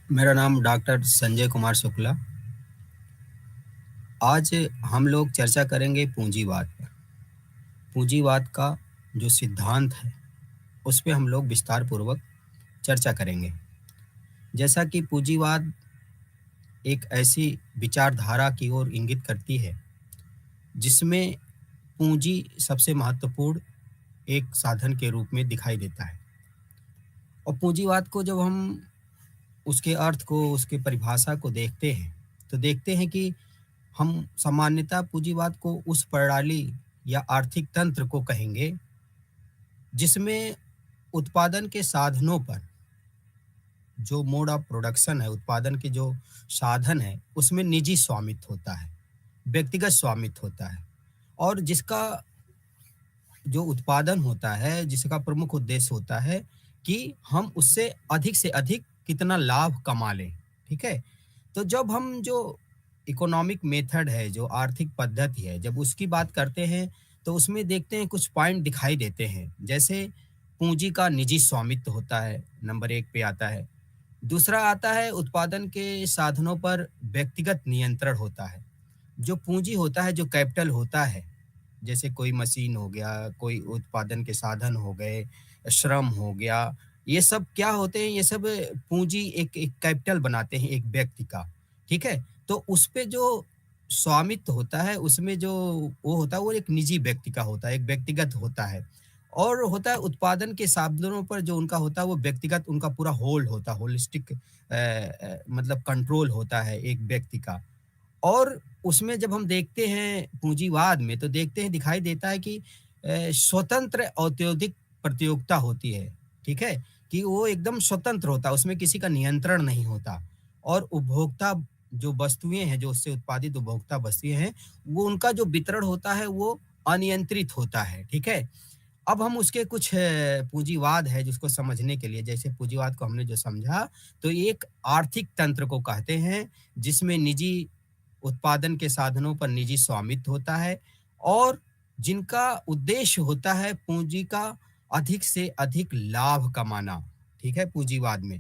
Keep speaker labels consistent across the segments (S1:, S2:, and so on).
S1: मेरा नाम डॉक्टर संजय कुमार शुक्ला। आज हम लोग चर्चा करेंगे पूंजीवाद पर। पूंजीवाद का जो सिद्धांत है उस पे हम लोग विस्तार पूर्वक चर्चा करेंगे। जैसा कि पूंजीवाद एक ऐसी विचारधारा की ओर इंगित करती है जिसमें पूंजी सबसे महत्वपूर्ण एक साधन के रूप में दिखाई देता है। और पूंजीवाद को जब हम उसके अर्थ को, उसके परिभाषा को देखते हैं तो देखते हैं कि हम सामान्यतः पूंजीवाद को उस प्रणाली या आर्थिक तंत्र को कहेंगे जिसमें उत्पादन के साधनों पर, जो मोड ऑफ प्रोडक्शन है, उत्पादन के जो साधन है उसमें निजी स्वामित्व होता है, व्यक्तिगत स्वामित्व होता है। और जिसका जो उत्पादन होता है, जिसका प्रमुख उद्देश्य होता है कि हम उससे अधिक से अधिक कितना लाभ कमा लें। ठीक है। तो जब हम जो इकोनॉमिक मेथड है, जो आर्थिक पद्धति है, जब उसकी बात करते हैं तो उसमें देखते हैं कुछ पॉइंट दिखाई देते हैं। जैसे पूंजी का निजी स्वामित्व होता है, नंबर एक पे आता है। दूसरा आता है उत्पादन के साधनों पर व्यक्तिगत नियंत्रण होता है। जो पूंजी होता है, जो कैपिटल होता है, जैसे कोई मशीन हो गया, कोई उत्पादन के साधन हो गए, श्रम हो गया, ये सब क्या होते हैं? ये सब पूंजी एक कैपिटल बनाते हैं एक व्यक्ति का। ठीक है। तो उस पे जो स्वामित्व होता है, उसमें जो वो होता है वो एक निजी व्यक्ति का होता है, एक व्यक्तिगत होता है। और होता है उत्पादन के साधनों पर जो उनका होता है वो व्यक्तिगत, उनका पूरा होल्ड होता है, होलिस्टिक मतलब कंट्रोल होता है एक व्यक्ति का। और उसमें जब हम देखते हैं पूंजीवाद में तो देखते हैं, दिखाई देता है कि स्वतंत्र औद्योगिक प्रतियोगिता होती है। ठीक है। कि वो एकदम स्वतंत्र होता है, उसमें किसी का नियंत्रण नहीं होता। और उपभोक्ता जो वस्तुएं हैं, जो उससे उत्पादित उपभोक्ता वस्तुएं हैं, वो उनका जो वितरण होता है वो अनियंत्रित होता है। ठीक है। अब हम उसके कुछ पूंजीवाद है जिसको समझने के लिए, जैसे पूंजीवाद को हमने जो समझा तो ये एक आर्थिक तंत्र को कहते हैं जिसमें निजी उत्पादन के साधनों पर निजी स्वामित्व होता है और जिनका उद्देश्य होता है पूंजी का अधिक से अधिक लाभ कमाना। ठीक है। पूंजीवाद में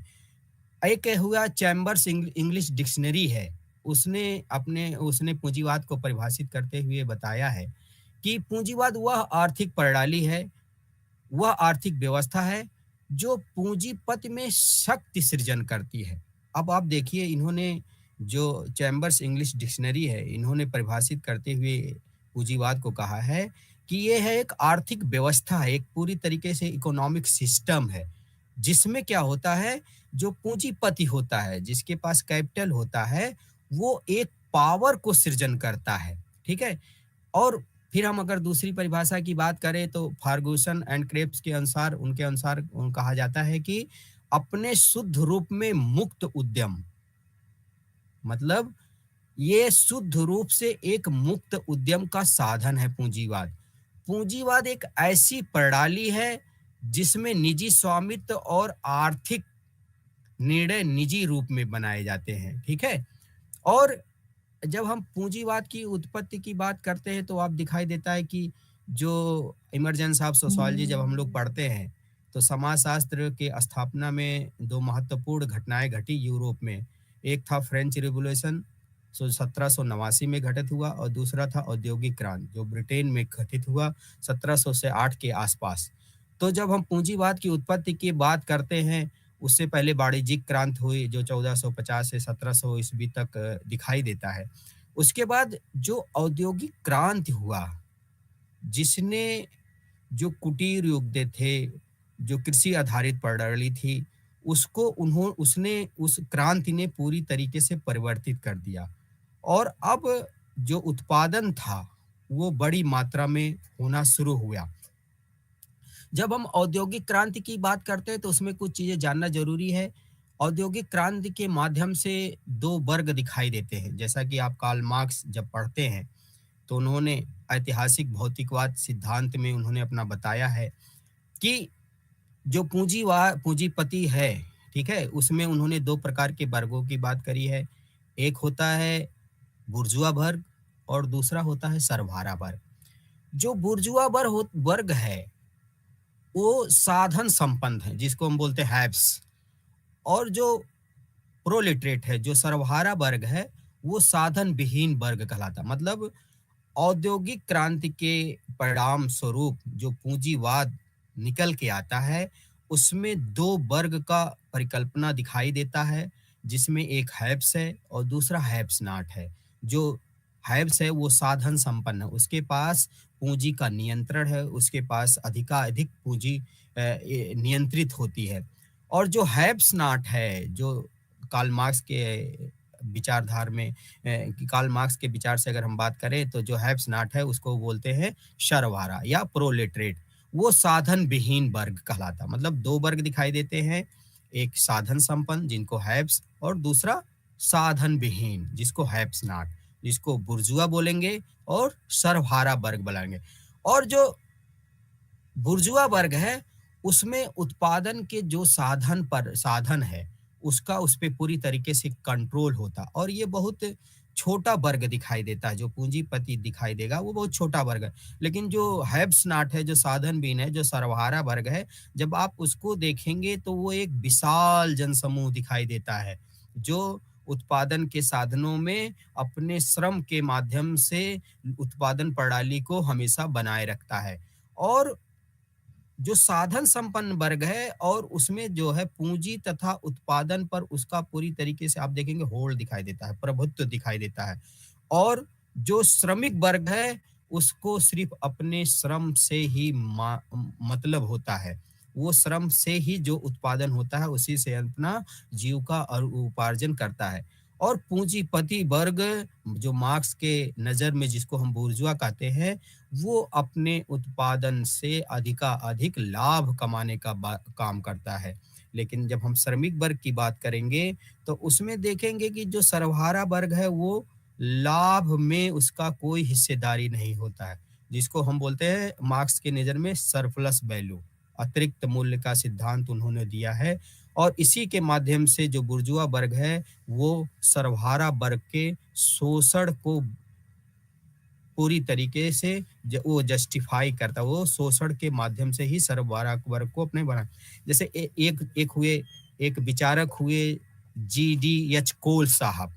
S1: एक हुआ चैम्बर्स इंग्लिश डिक्शनरी है, उसने पूंजीवाद को परिभाषित करते हुए बताया है कि पूंजीवाद वह आर्थिक प्रणाली है, वह आर्थिक व्यवस्था है जो पूंजीपति में शक्ति सृजन करती है। अब आप देखिए, इन्होंने जो चैम्बर्स इंग्लिश डिक्शनरी है, इन्होंने परिभाषित करते हुए पूंजीवाद को कहा है कि ये है एक आर्थिक व्यवस्था है, एक पूरी तरीके से इकोनॉमिक सिस्टम है जिसमें क्या होता है, जो पूंजीपति होता है, जिसके पास कैपिटल होता है, वो एक पावर को सृजन करता है। ठीक है। और फिर हम अगर दूसरी परिभाषा की बात करें तो फार्गूसन एंड क्रेप्स के अनुसार, उनके अनुसार कहा जाता है कि अपने शुद्ध रूप में मुक्त उद्यम, मतलब ये शुद्ध रूप से एक मुक्त उद्यम का साधन है पूंजीवाद। पूंजीवाद एक ऐसी प्रणाली है जिसमें निजी स्वामित्व और आर्थिक निर्णय निजी रूप में बनाए जाते हैं। ठीक है। और जब हम पूंजीवाद की उत्पत्ति की बात करते हैं तो आप दिखाई देता है कि जो इमरजेंस ऑफ सोशियोलॉजी जब हम लोग पढ़ते हैं तो समाजशास्त्र के स्थापना में दो महत्वपूर्ण घटनाएं घटी यूरोप में। एक था फ्रेंच रिवॉल्यूशन, 1789 में घटित हुआ, और दूसरा था औद्योगिक क्रांति जो ब्रिटेन में घटित हुआ 1700 से 8 के आसपास। तो जब हम पूंजीवाद की उत्पत्ति की बात करते हैं, उससे पहले वाणिज्यिक क्रांति हुई जो 1450 से 1700 ईस्वी तक दिखाई देता है। उसके बाद जो औद्योगिक क्रांति हुआ, जिसने जो कुटीर युग थे, जो कृषि आधारित प्रणाली थी, उसको उसने उस क्रांति ने पूरी तरीके से परिवर्तित कर दिया। और अब जो उत्पादन था वो बड़ी मात्रा में होना शुरू हुआ। जब हम औद्योगिक क्रांति की बात करते हैं तो उसमें कुछ चीजें जानना जरूरी है। औद्योगिक क्रांति के माध्यम से दो वर्ग दिखाई देते हैं। जैसा कि आप कार्ल मार्क्स जब पढ़ते हैं तो उन्होंने ऐतिहासिक भौतिकवाद सिद्धांत में उन्होंने अपना बताया है कि जो पूंजीपति है, ठीक है, उसमें उन्होंने दो प्रकार के वर्गों की बात करी है। एक होता है बुर्जुआ वर्ग और दूसरा होता है सरवारा वर्ग। जो बुर्जुआ वर्ग है वो साधन संपन्न है, जिसको हम बोलते हैं हैव्स। और जो प्रोलेटरेट है, जो सर्वहारा वर्ग है, वो साधन विहीन वर्ग कहलाता। मतलब औद्योगिक क्रांति के परिणाम स्वरूप जो पूंजीवाद निकल के आता है, उसमें 2 वर्ग का परिकल्पना दिखाई देता है, जिसमें एक हैव्स है और दूसरा हैव्स नॉट है। जो हैव्स है वो साधन संपन्न है, उसके पास पूंजी का नियंत्रण है, उसके पास अधिकाधिक पूंजी नियंत्रित होती है। और जो हैव्स नॉट है, जो कार्ल मार्क्स के विचारधार में कि कार्ल मार्क्स के विचार से अगर हम बात करें, तो जो हैव्स नॉट है उसको बोलते हैं शर्वहारा या प्रोलेटरेट। वो साधन विहीन वर्ग कहलाता। मतलब 2 वर्ग दिखाई देते हैं, एक साधन संपन्न जिनको हैव्स, और दूसरा साधन विहीन जिसको हैव्स नॉट, जिसको बुर्जुआ बोलेंगे और सर्वहारा वर्ग बोलेंगे। और जो बुर्जुआ वर्ग है, उसमें उत्पादन के जो साधन है, उसका उस पे पूरी तरीके से कंट्रोल होता, और ये बहुत छोटा वर्ग दिखाई देता है। जो पूंजीपति दिखाई देगा वो बहुत छोटा वर्ग है। लेकिन जो हैव्स नॉट है, जो साधन बीन है, जो सर्वहारा वर्ग है, जब आप उसको देखेंगे तो वो एक विशाल जनसमूह दिखाई देता है, जो उत्पादन के साधनों में अपने श्रम के माध्यम से उत्पादन प्रणाली को हमेशा बनाए रखता है। और जो साधन संपन्न वर्ग है, और उसमें जो है पूंजी तथा उत्पादन पर उसका पूरी तरीके से आप देखेंगे होल्ड दिखाई देता है, प्रभुत्व दिखाई देता है। और जो श्रमिक वर्ग है, उसको सिर्फ अपने श्रम से ही मतलब होता है। वो श्रम से ही जो उत्पादन होता है उसी से अपना जीविका और उपार्जन करता है। और पूंजीपति वर्ग, जो मार्क्स के नज़र में जिसको हम बुर्जुआ कहते हैं, वो अपने उत्पादन से अधिकाधिक लाभ कमाने का काम करता है। लेकिन जब हम श्रमिक वर्ग की बात करेंगे, तो उसमें देखेंगे कि जो सर्वहारा वर्ग है, वो लाभ में उसका कोई हिस्सेदारी नहीं होता है, जिसको हम बोलते हैं मार्क्स के नज़र में सरप्लस वैल्यू, अतिरिक्त मूल्य का सिद्धांत उन्होंने दिया है। और इसी के माध्यम से जो बुर्जुआ वर्ग है, वो सर्वहारा वर्ग के शोषण को पूरी तरीके से वो जस्टिफाई करता है। वो शोषण के माध्यम से ही सर्वहारा वर्ग को अपने बना। जैसे एक विचारक हुए GDH कोल साहब।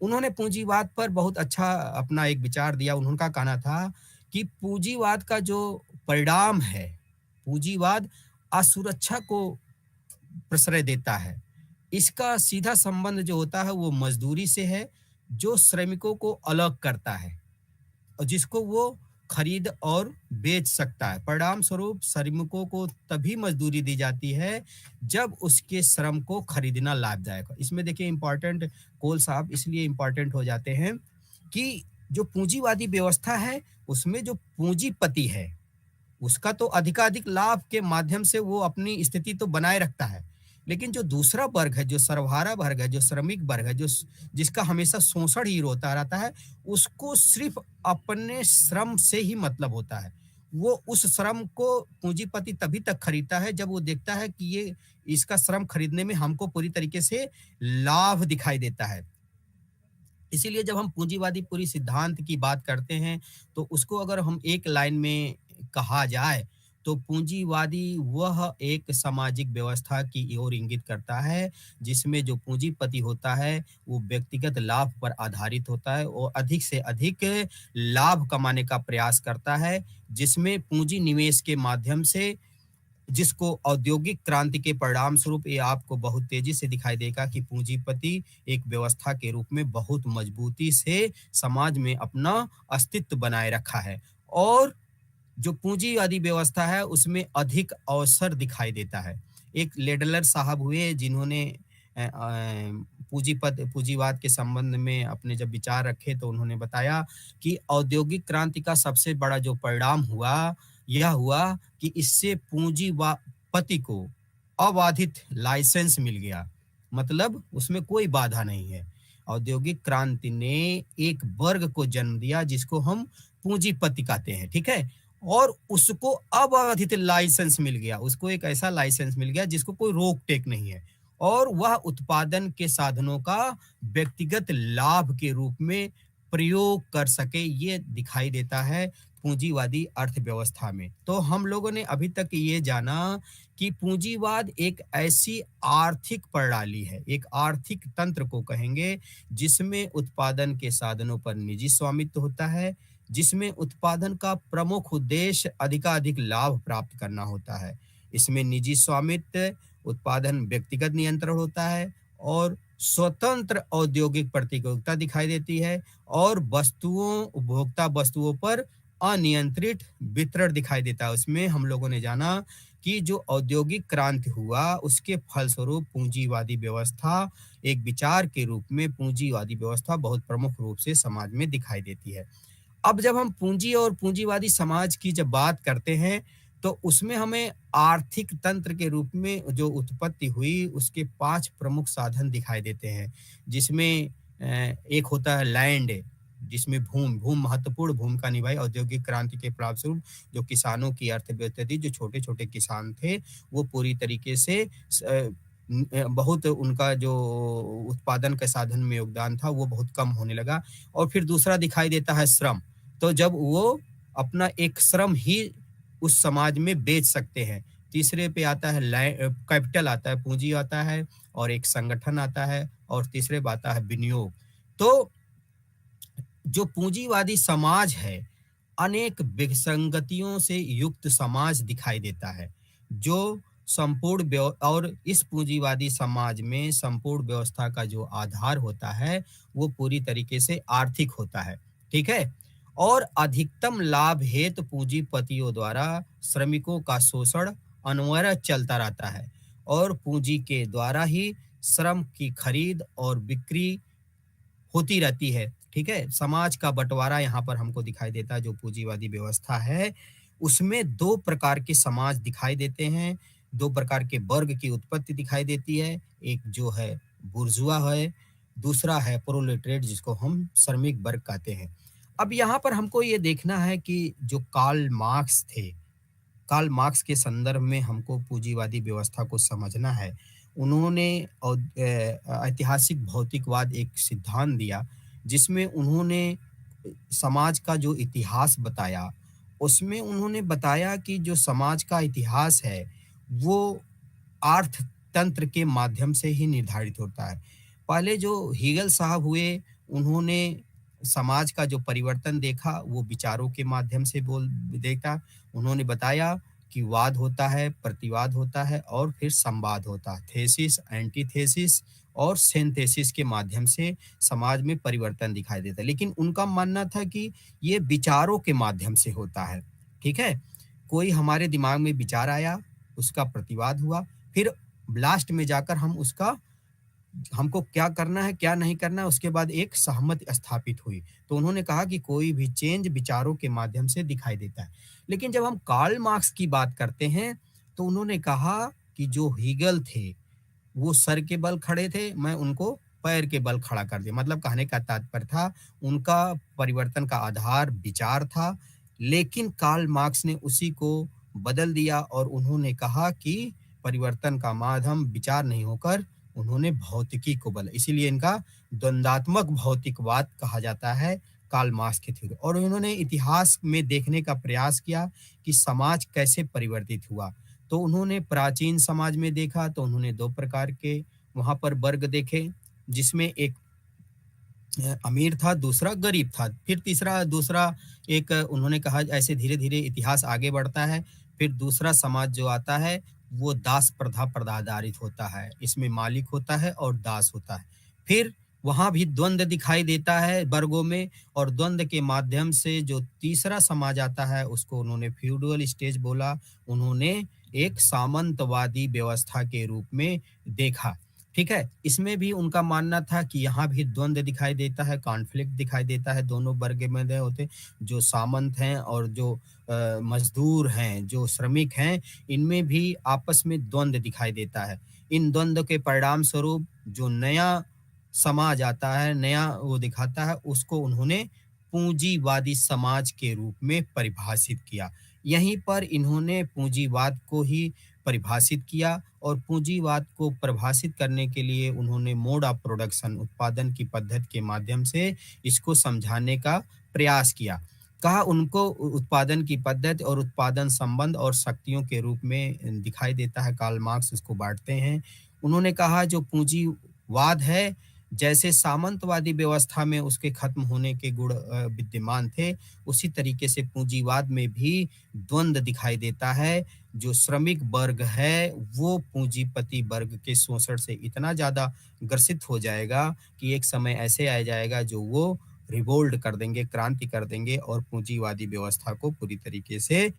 S1: उन्होंने पूंजीवाद पर बहुत अच्छा अपना एक विचार दिया। उनका कहना था कि पूंजीवाद का जो परिणाम है, पूंजीवाद असुरक्षा को प्रश्रय देता है। इसका सीधा संबंध जो होता है वो मजदूरी से है, जो श्रमिकों को अलग करता है और जिसको वो खरीद और बेच सकता है। परिणाम स्वरूप श्रमिकों को तभी मजदूरी दी जाती है जब उसके श्रम को खरीदना लाभदायक हो। इसमें देखिए इम्पोर्टेंट, कोल साहब इसलिए इम्पोर्टेंट हो जाते हैं कि जो पूंजीवादी व्यवस्था है, उसमें जो पूंजीपति है, उसका तो अधिकाधिक लाभ के माध्यम से वो अपनी स्थिति तो बनाए रखता है। लेकिन जो दूसरा वर्ग है, जो सर्वहारा वर्ग है, जो श्रमिक वर्ग है, जो जिसका हमेशा शोषण ही होता रहता है, उसको सिर्फ अपने श्रम से ही मतलब होता है। वो उस श्रम को पूंजीपति तभी तक खरीदता है जब वो देखता है कि ये इसका श्रम खरीदने में हमको पूरी तरीके से लाभ दिखाई देता है। इसीलिए जब हम पूंजीवादी पूरी सिद्धांत की बात करते हैं, तो उसको अगर हम एक लाइन में कहा जाए, तो पूंजीवादी वह एक सामाजिक व्यवस्था की ओर इंगित करता है, जिसमें जो पूंजीपति होता है वो व्यक्तिगत लाभ पर आधारित होता है और अधिक से अधिक लाभ कमाने का प्रयास करता है, जिसमें पूंजी निवेश के माध्यम से, जिसको औद्योगिक क्रांति के परिणाम स्वरूप ये आपको बहुत तेजी से दिखाई देगा कि पूंजीपति एक व्यवस्था के रूप में बहुत मजबूती से समाज में अपना अस्तित्व बनाए रखा है। और जो पूंजीवादी व्यवस्था है उसमें अधिक अवसर दिखाई देता है। एक लेडलर साहब हुए जिन्होंने पूंजीवाद के संबंध में अपने जब विचार रखे, तो उन्होंने बताया कि औद्योगिक क्रांति का सबसे बड़ा जो परिणाम हुआ, यह हुआ कि इससे पूंजीपति को अबाधित लाइसेंस मिल गया। मतलब उसमें कोई बाधा नहीं है। औद्योगिक क्रांति ने एक वर्ग को जन्म दिया जिसको हम पूंजीपति कहते हैं, ठीक है? और उसको अबाधित लाइसेंस मिल गया, उसको एक ऐसा लाइसेंस मिल गया जिसको कोई रोक टेक नहीं है, और वह उत्पादन के साधनों का व्यक्तिगत लाभ के रूप में प्रयोग कर सके। ये दिखाई देता है पूंजीवादी अर्थव्यवस्था में। तो हम लोगों ने अभी तक ये जाना कि पूंजीवाद एक ऐसी आर्थिक प्रणाली है, एक आर्थिक तंत्र को कहेंगे, जिसमें उत्पादन के साधनों पर निजी स्वामित्व होता है, जिसमें उत्पादन का प्रमुख उद्देश्य अधिकाधिक लाभ प्राप्त करना होता है। इसमें निजी स्वामित्व, उत्पादन व्यक्तिगत नियंत्रण होता है और स्वतंत्र औद्योगिक प्रतियोगिता दिखाई देती है और उपभोक्ता वस्तुओं पर अनियंत्रित वितरण दिखाई देता है। उसमें हम लोगों ने जाना कि जो औद्योगिक क्रांति हुआ, उसके फलस्वरूप पूंजीवादी व्यवस्था एक विचार के रूप में पूंजीवादी व्यवस्था बहुत प्रमुख रूप से समाज में दिखाई देती है। अब जब हम पूंजी और पूंजीवादी समाज की जब बात करते हैं, तो उसमें हमें आर्थिक तंत्र के रूप में जो उत्पत्ति हुई, उसके 5 प्रमुख साधन दिखाई देते हैं, जिसमें एक होता है लैंड, जिसमें भूमि महत्वपूर्ण भूमिका निभाई औद्योगिक क्रांति के फलस्वरूप। जो किसानों की अर्थव्यवस्था थी, जो छोटे-छोटे किसान थे, वो पूरी तरीके से बहुत उनका जो उत्पादन के साधन में योगदान था, वो बहुत कम होने लगा। और फिर दूसरा दिखाई देता है श्रम। तो जब वो अपना एक श्रम ही उस समाज में बेच सकते हैं। तीसरे पे आता है कैपिटल आता है, पूंजी आता है और एक संगठन आता है और तीसरे पे आता है विनियोग। तो जो पूंजीवादी समाज है, अनेक विसंगतियों से युक्त समाज दिखाई देता है, जो और इस पूंजीवादी समाज में संपूर्ण व्यवस्था का जो आधार होता है, वो पूरी तरीके से आर्थिक होता है, ठीक है? और अधिकतम लाभ हेतु पूंजीपतियों द्वारा श्रमिकों का शोषण अनवरत चलता रहता है और पूंजी के द्वारा ही श्रम की खरीद और बिक्री होती रहती है, ठीक है? समाज का बँटवारा यहाँ पर हमको दिखाई देता है, जो पूँजीवादी व्यवस्था है, उसमें 2 प्रकार के समाज दिखाई देते हैं, 2 प्रकार के वर्ग की उत्पत्ति दिखाई देती है। एक जो है बुर्जुआ है, दूसरा है प्रोलेटरिएट, जिसको हम श्रमिक वर्ग कहते हैं। अब यहाँ पर हमको ये देखना है कि जो कार्ल मार्क्स के संदर्भ में हमको पूंजीवादी व्यवस्था को समझना है। उन्होंने ऐतिहासिक भौतिकवाद एक सिद्धांत दिया, जिसमें उन्होंने समाज का जो इतिहास बताया, उसमें उन्होंने बताया कि जो समाज का इतिहास है, वो अर्थतंत्र के माध्यम से ही निर्धारित होता है। पहले जो हीगल साहब हुए, उन्होंने समाज का जो परिवर्तन देखा, वो विचारों के माध्यम से देखा। उन्होंने बताया कि वाद होता है, प्रतिवाद होता है और फिर संवाद होता है। थेसिस, एंटीथेसिस और सिंथेसिस के माध्यम से समाज में परिवर्तन दिखाई देता है। लेकिन उनका मानना था कि ये विचारों के माध्यम से होता है, ठीक है? कोई हमारे दिमाग में विचार आया, उसका प्रतिवाद हुआ, फिर लास्ट में जाकर हमको क्या करना है, क्या नहीं करना है, उसके बाद एक सहमति स्थापित हुई। तो उन्होंने कहा कि कोई भी चेंज विचारों के माध्यम से दिखाई देता है। लेकिन जब हम कार्ल मार्क्स की बात करते हैं, तो उन्होंने कहा कि जो हीगल थे, वो सर के बल खड़े थे, मैं उनको पैर के बल खड़ा कर दिया। मतलब कहने का तात्पर्य था, उनका परिवर्तन का आधार विचार था, लेकिन कार्ल मार्क्स ने उसी को बदल दिया और उन्होंने कहा कि परिवर्तन का माध्यम विचार नहीं होकर उन्होंने भौतिकी को बदला। इसीलिए इनका द्वंदात्मक भौतिकवाद कहा जाता है, कार्ल मार्क्स की थ्योरी। और उन्होंने इतिहास में देखने का प्रयास किया कि समाज कैसे परिवर्तित हुआ। तो उन्होंने प्राचीन समाज में देखा, तो उन्होंने 2 प्रकार के वहाँ पर वर्ग देखे, जिसमें एक अमीर था, दूसरा गरीब था। फिर तीसरा दूसरा एक उन्होंने कहा, ऐसे धीरे-धीरे इतिहास आगे बढ़ता है। फिर दूसरा समाज जो आता है, वो दास प्रथा पर आधारित होता है। इसमें मालिक होता है और दास होता है। फिर वहाँ भी द्वंद दिखाई देता है वर्गों में, और द्वंद के माध्यम से जो तीसरा समाज आता है, उसको उन्होंने फ्यूडल स्टेज बोला। उन्होंने एक सामंतवादी व्यवस्था के रूप में देखा, ठीक है? इसमें भी उनका मानना था कि यहाँ भी द्वंद दिखाई देता है, कॉन्फ्लिक्ट दिखाई देता है, दोनों वर्ग में होते, जो सामंत हैं और जो मज़दूर हैं, जो श्रमिक हैं, इनमें भी आपस में द्वंद दिखाई देता है। इन द्वंद के परिणाम स्वरूप जो नया समाज आता है, नया वो दिखाता है, उसको उन्होंने पूंजीवादी समाज के रूप में परिभाषित किया। यहीं पर इन्होंने पूंजीवाद को ही परिभाषित किया और पूंजीवाद को परिभाषित करने के लिए उन्होंने मोड ऑफ प्रोडक्शन, उत्पादन की पद्धति के माध्यम से इसको समझाने का प्रयास किया। कहा उनको उत्पादन की पद्धति और उत्पादन संबंध और शक्तियों के रूप में दिखाई देता है, कार्ल मार्क्स उसको बाँटते हैं। उन्होंने कहा जो पूंजीवाद है, जैसे सामंतवादी व्यवस्था में उसके खत्म होने के गुण विद्यमान थे, उसी तरीके से पूंजीवाद में भी द्वंद्व दिखाई देता है। जो श्रमिक वर्ग है, वो पूंजीपति वर्ग के शोषण से इतना ज़्यादा ग्रसित हो जाएगा कि एक समय ऐसे आ जाएगा जो वो रिवोल्ट कर देंगे, क्रांति कर देंगे और पूंजीवादी व्यवस्था को पूरी तरीके से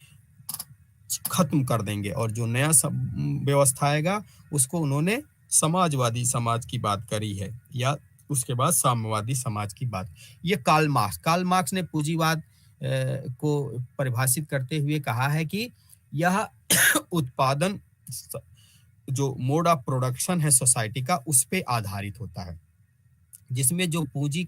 S1: खत्म कर देंगे और जो नया व्यवस्था आएगा उसको उन्होंने समाजवादी समाज की बात करी है या उसके बाद साम्यवादी समाज की बात। ये कार्ल मार्क्स ने पूंजीवाद को परिभाषित करते हुए कहा है कि यह उत्पादन जो मोड ऑफ प्रोडक्शन है सोसाइटी का, उस पे आधारित होता है, जिसमें जो पूंजी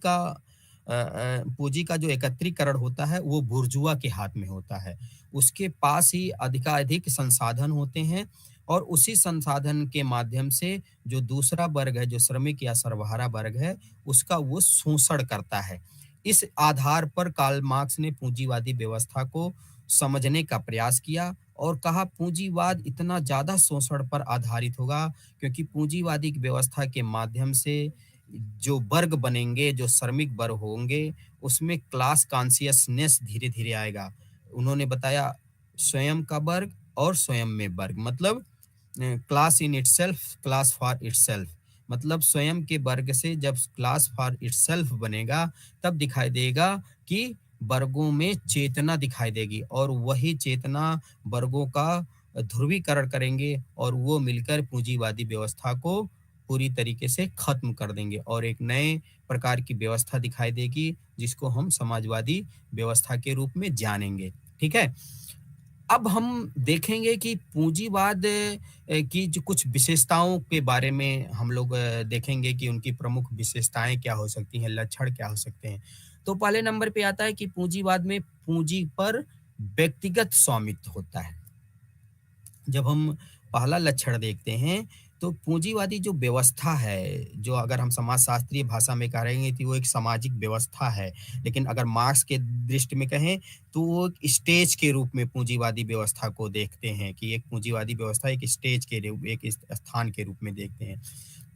S1: का जो एकत्रीकरण होता है वो बुर्जुआ के हाथ में होता है। उसके पास ही अधिकाधिक संसाधन होते हैं और उसी संसाधन के माध्यम से जो दूसरा वर्ग है, जो श्रमिक या सर्वहारा वर्ग है, उसका वो शोषण करता है। इस आधार पर कार्ल मार्क्स ने पूंजीवादी व्यवस्था को समझने का प्रयास किया और कहा पूंजीवाद इतना ज़्यादा शोषण पर आधारित होगा क्योंकि पूंजीवादी व्यवस्था के माध्यम से जो वर्ग बनेंगे, जो श्रमिक वर्ग होंगे, उसमें क्लास कॉन्शियसनेस धीरे-धीरे आएगा। उन्होंने बताया स्वयं का वर्ग और स्वयं में वर्ग, मतलब class in itself, class for itself. मतलब स्वयं के वर्ग से जब क्लास फॉर इटसेल्फ बनेगा, तब दिखाई देगा कि वर्गों में चेतना दिखाई देगी और वही चेतना वर्गों का ध्रुवीकरण करेंगे और वो मिलकर पूंजीवादी व्यवस्था को पूरी तरीके से खत्म कर देंगे और एक नए प्रकार की व्यवस्था दिखाई देगी जिसको हम समाजवादी व्यवस्था के रूप में जानेंगे। ठीक है? अब हम देखेंगे कि पूंजीवाद की जो कुछ विशेषताओं के बारे में हम लोग देखेंगे कि उनकी प्रमुख विशेषताएँ क्या हो सकती हैं, लक्षण क्या हो सकते हैं। तो पहले नंबर पे आता है कि पूंजीवाद में पूंजी पर व्यक्तिगत स्वामित्व होता है। जब हम पहला लक्षण देखते हैं, तो पूंजीवादी जो व्यवस्था है, जो अगर हम समाजशास्त्रीय भाषा में कहेंगे कि वो एक सामाजिक व्यवस्था है, लेकिन अगर मार्क्स के दृष्टि में कहें, तो वो एक स्टेज के रूप में पूंजीवादी व्यवस्था को देखते हैं कि एक पूंजीवादी व्यवस्था एक स्टेज के रूप एक स्थान के रूप में देखते हैं।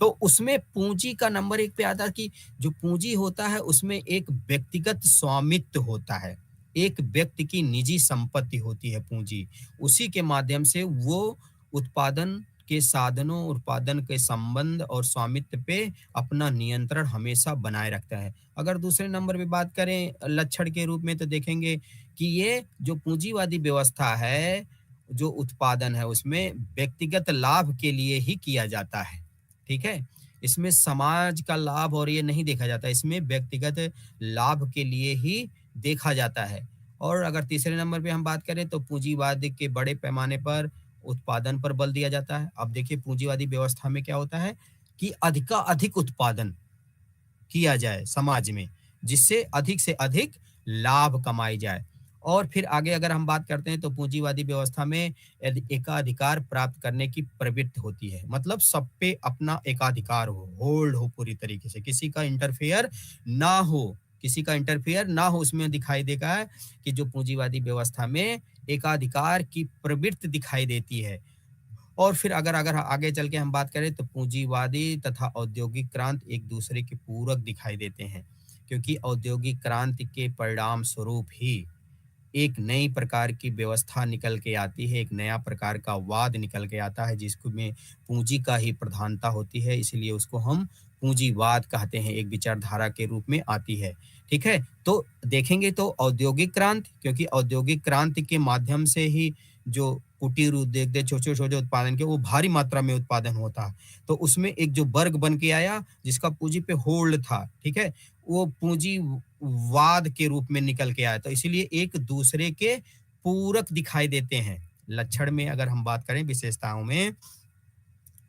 S1: तो उसमें पूंजी का नंबर 1 पे आता है कि जो पूंजी होता है, उसमें एक व्यक्तिगत स्वामित्व होता है। एक व्यक्ति की निजी संपत्ति होती है पूंजी। उसी के माध्यम से वो उत्पादन के साधनों, उत्पादन के संबंध और स्वामित्व पे अपना नियंत्रण हमेशा बनाए रखता है। अगर दूसरे नंबर पे बात करें लक्षण के रूप में, तो देखेंगे कि ये जो पूंजीवादी व्यवस्था है, जो उत्पादन है उसमें व्यक्तिगत लाभ के लिए ही किया जाता है। ठीक है? इसमें समाज का लाभ और ये नहीं देखा जाता, इसमें व्यक्तिगत लाभ के लिए ही देखा जाता है। और अगर तीसरे नंबर पे हम बात करें तो पूंजीवाद के बड़े पैमाने पर उत्पादन पर बल दिया जाता है। अब देखिए पूंजीवादी व्यवस्था में क्या होता है कि अधिक उत्पादन किया जाए समाज में, जिससे अधिक से अधिक लाभ कमाई जाए। और फिर आगे अगर हम बात करते हैं तो पूंजीवादी व्यवस्था में एकाधिकार प्राप्त करने की प्रवृत्ति होती है, मतलब सब पे अपना एकाधिकार हो, होल्ड हो पूरी तरीके से, किसी का इंटरफेयर ना हो, किसी का इंटरफेयर ना हो। उसमें दिखाई देगा है कि जो पूंजीवादी व्यवस्था में एकाधिकार की प्रवृत्ति दिखाई देती है। और फिर अगर अगर आगे चल के हम बात करें तो पूंजीवादी तथा औद्योगिक क्रांति एक दूसरे के पूरक दिखाई देते हैं, क्योंकि औद्योगिक क्रांति के परिणाम स्वरूप ही एक नई प्रकार की व्यवस्था निकल के आती है, एक नया प्रकार का वाद निकल के आता है जिसको में पूंजी का ही प्रधानता होती है, इसलिए उसको हम पूंजीवाद कहते हैं, एक विचारधारा के रूप में आती है। ठीक है? तो देखेंगे तो औद्योगिक क्रांति, क्योंकि औद्योगिक क्रांति के माध्यम से ही जो कुटीर उद्योग थे, छोटे-छोटे उत्पादन के, वो भारी मात्रा में उत्पादन होता है। तो उसमें एक जो वर्ग बन के आया जिसका पूंजी पे होल्ड था, ठीक है? वो पूंजीवाद के रूप में निकल के आया, तो इसीलिए एक दूसरे के पूरक दिखाई देते हैं। लक्षण में अगर हम बात करें विशेषताओं में,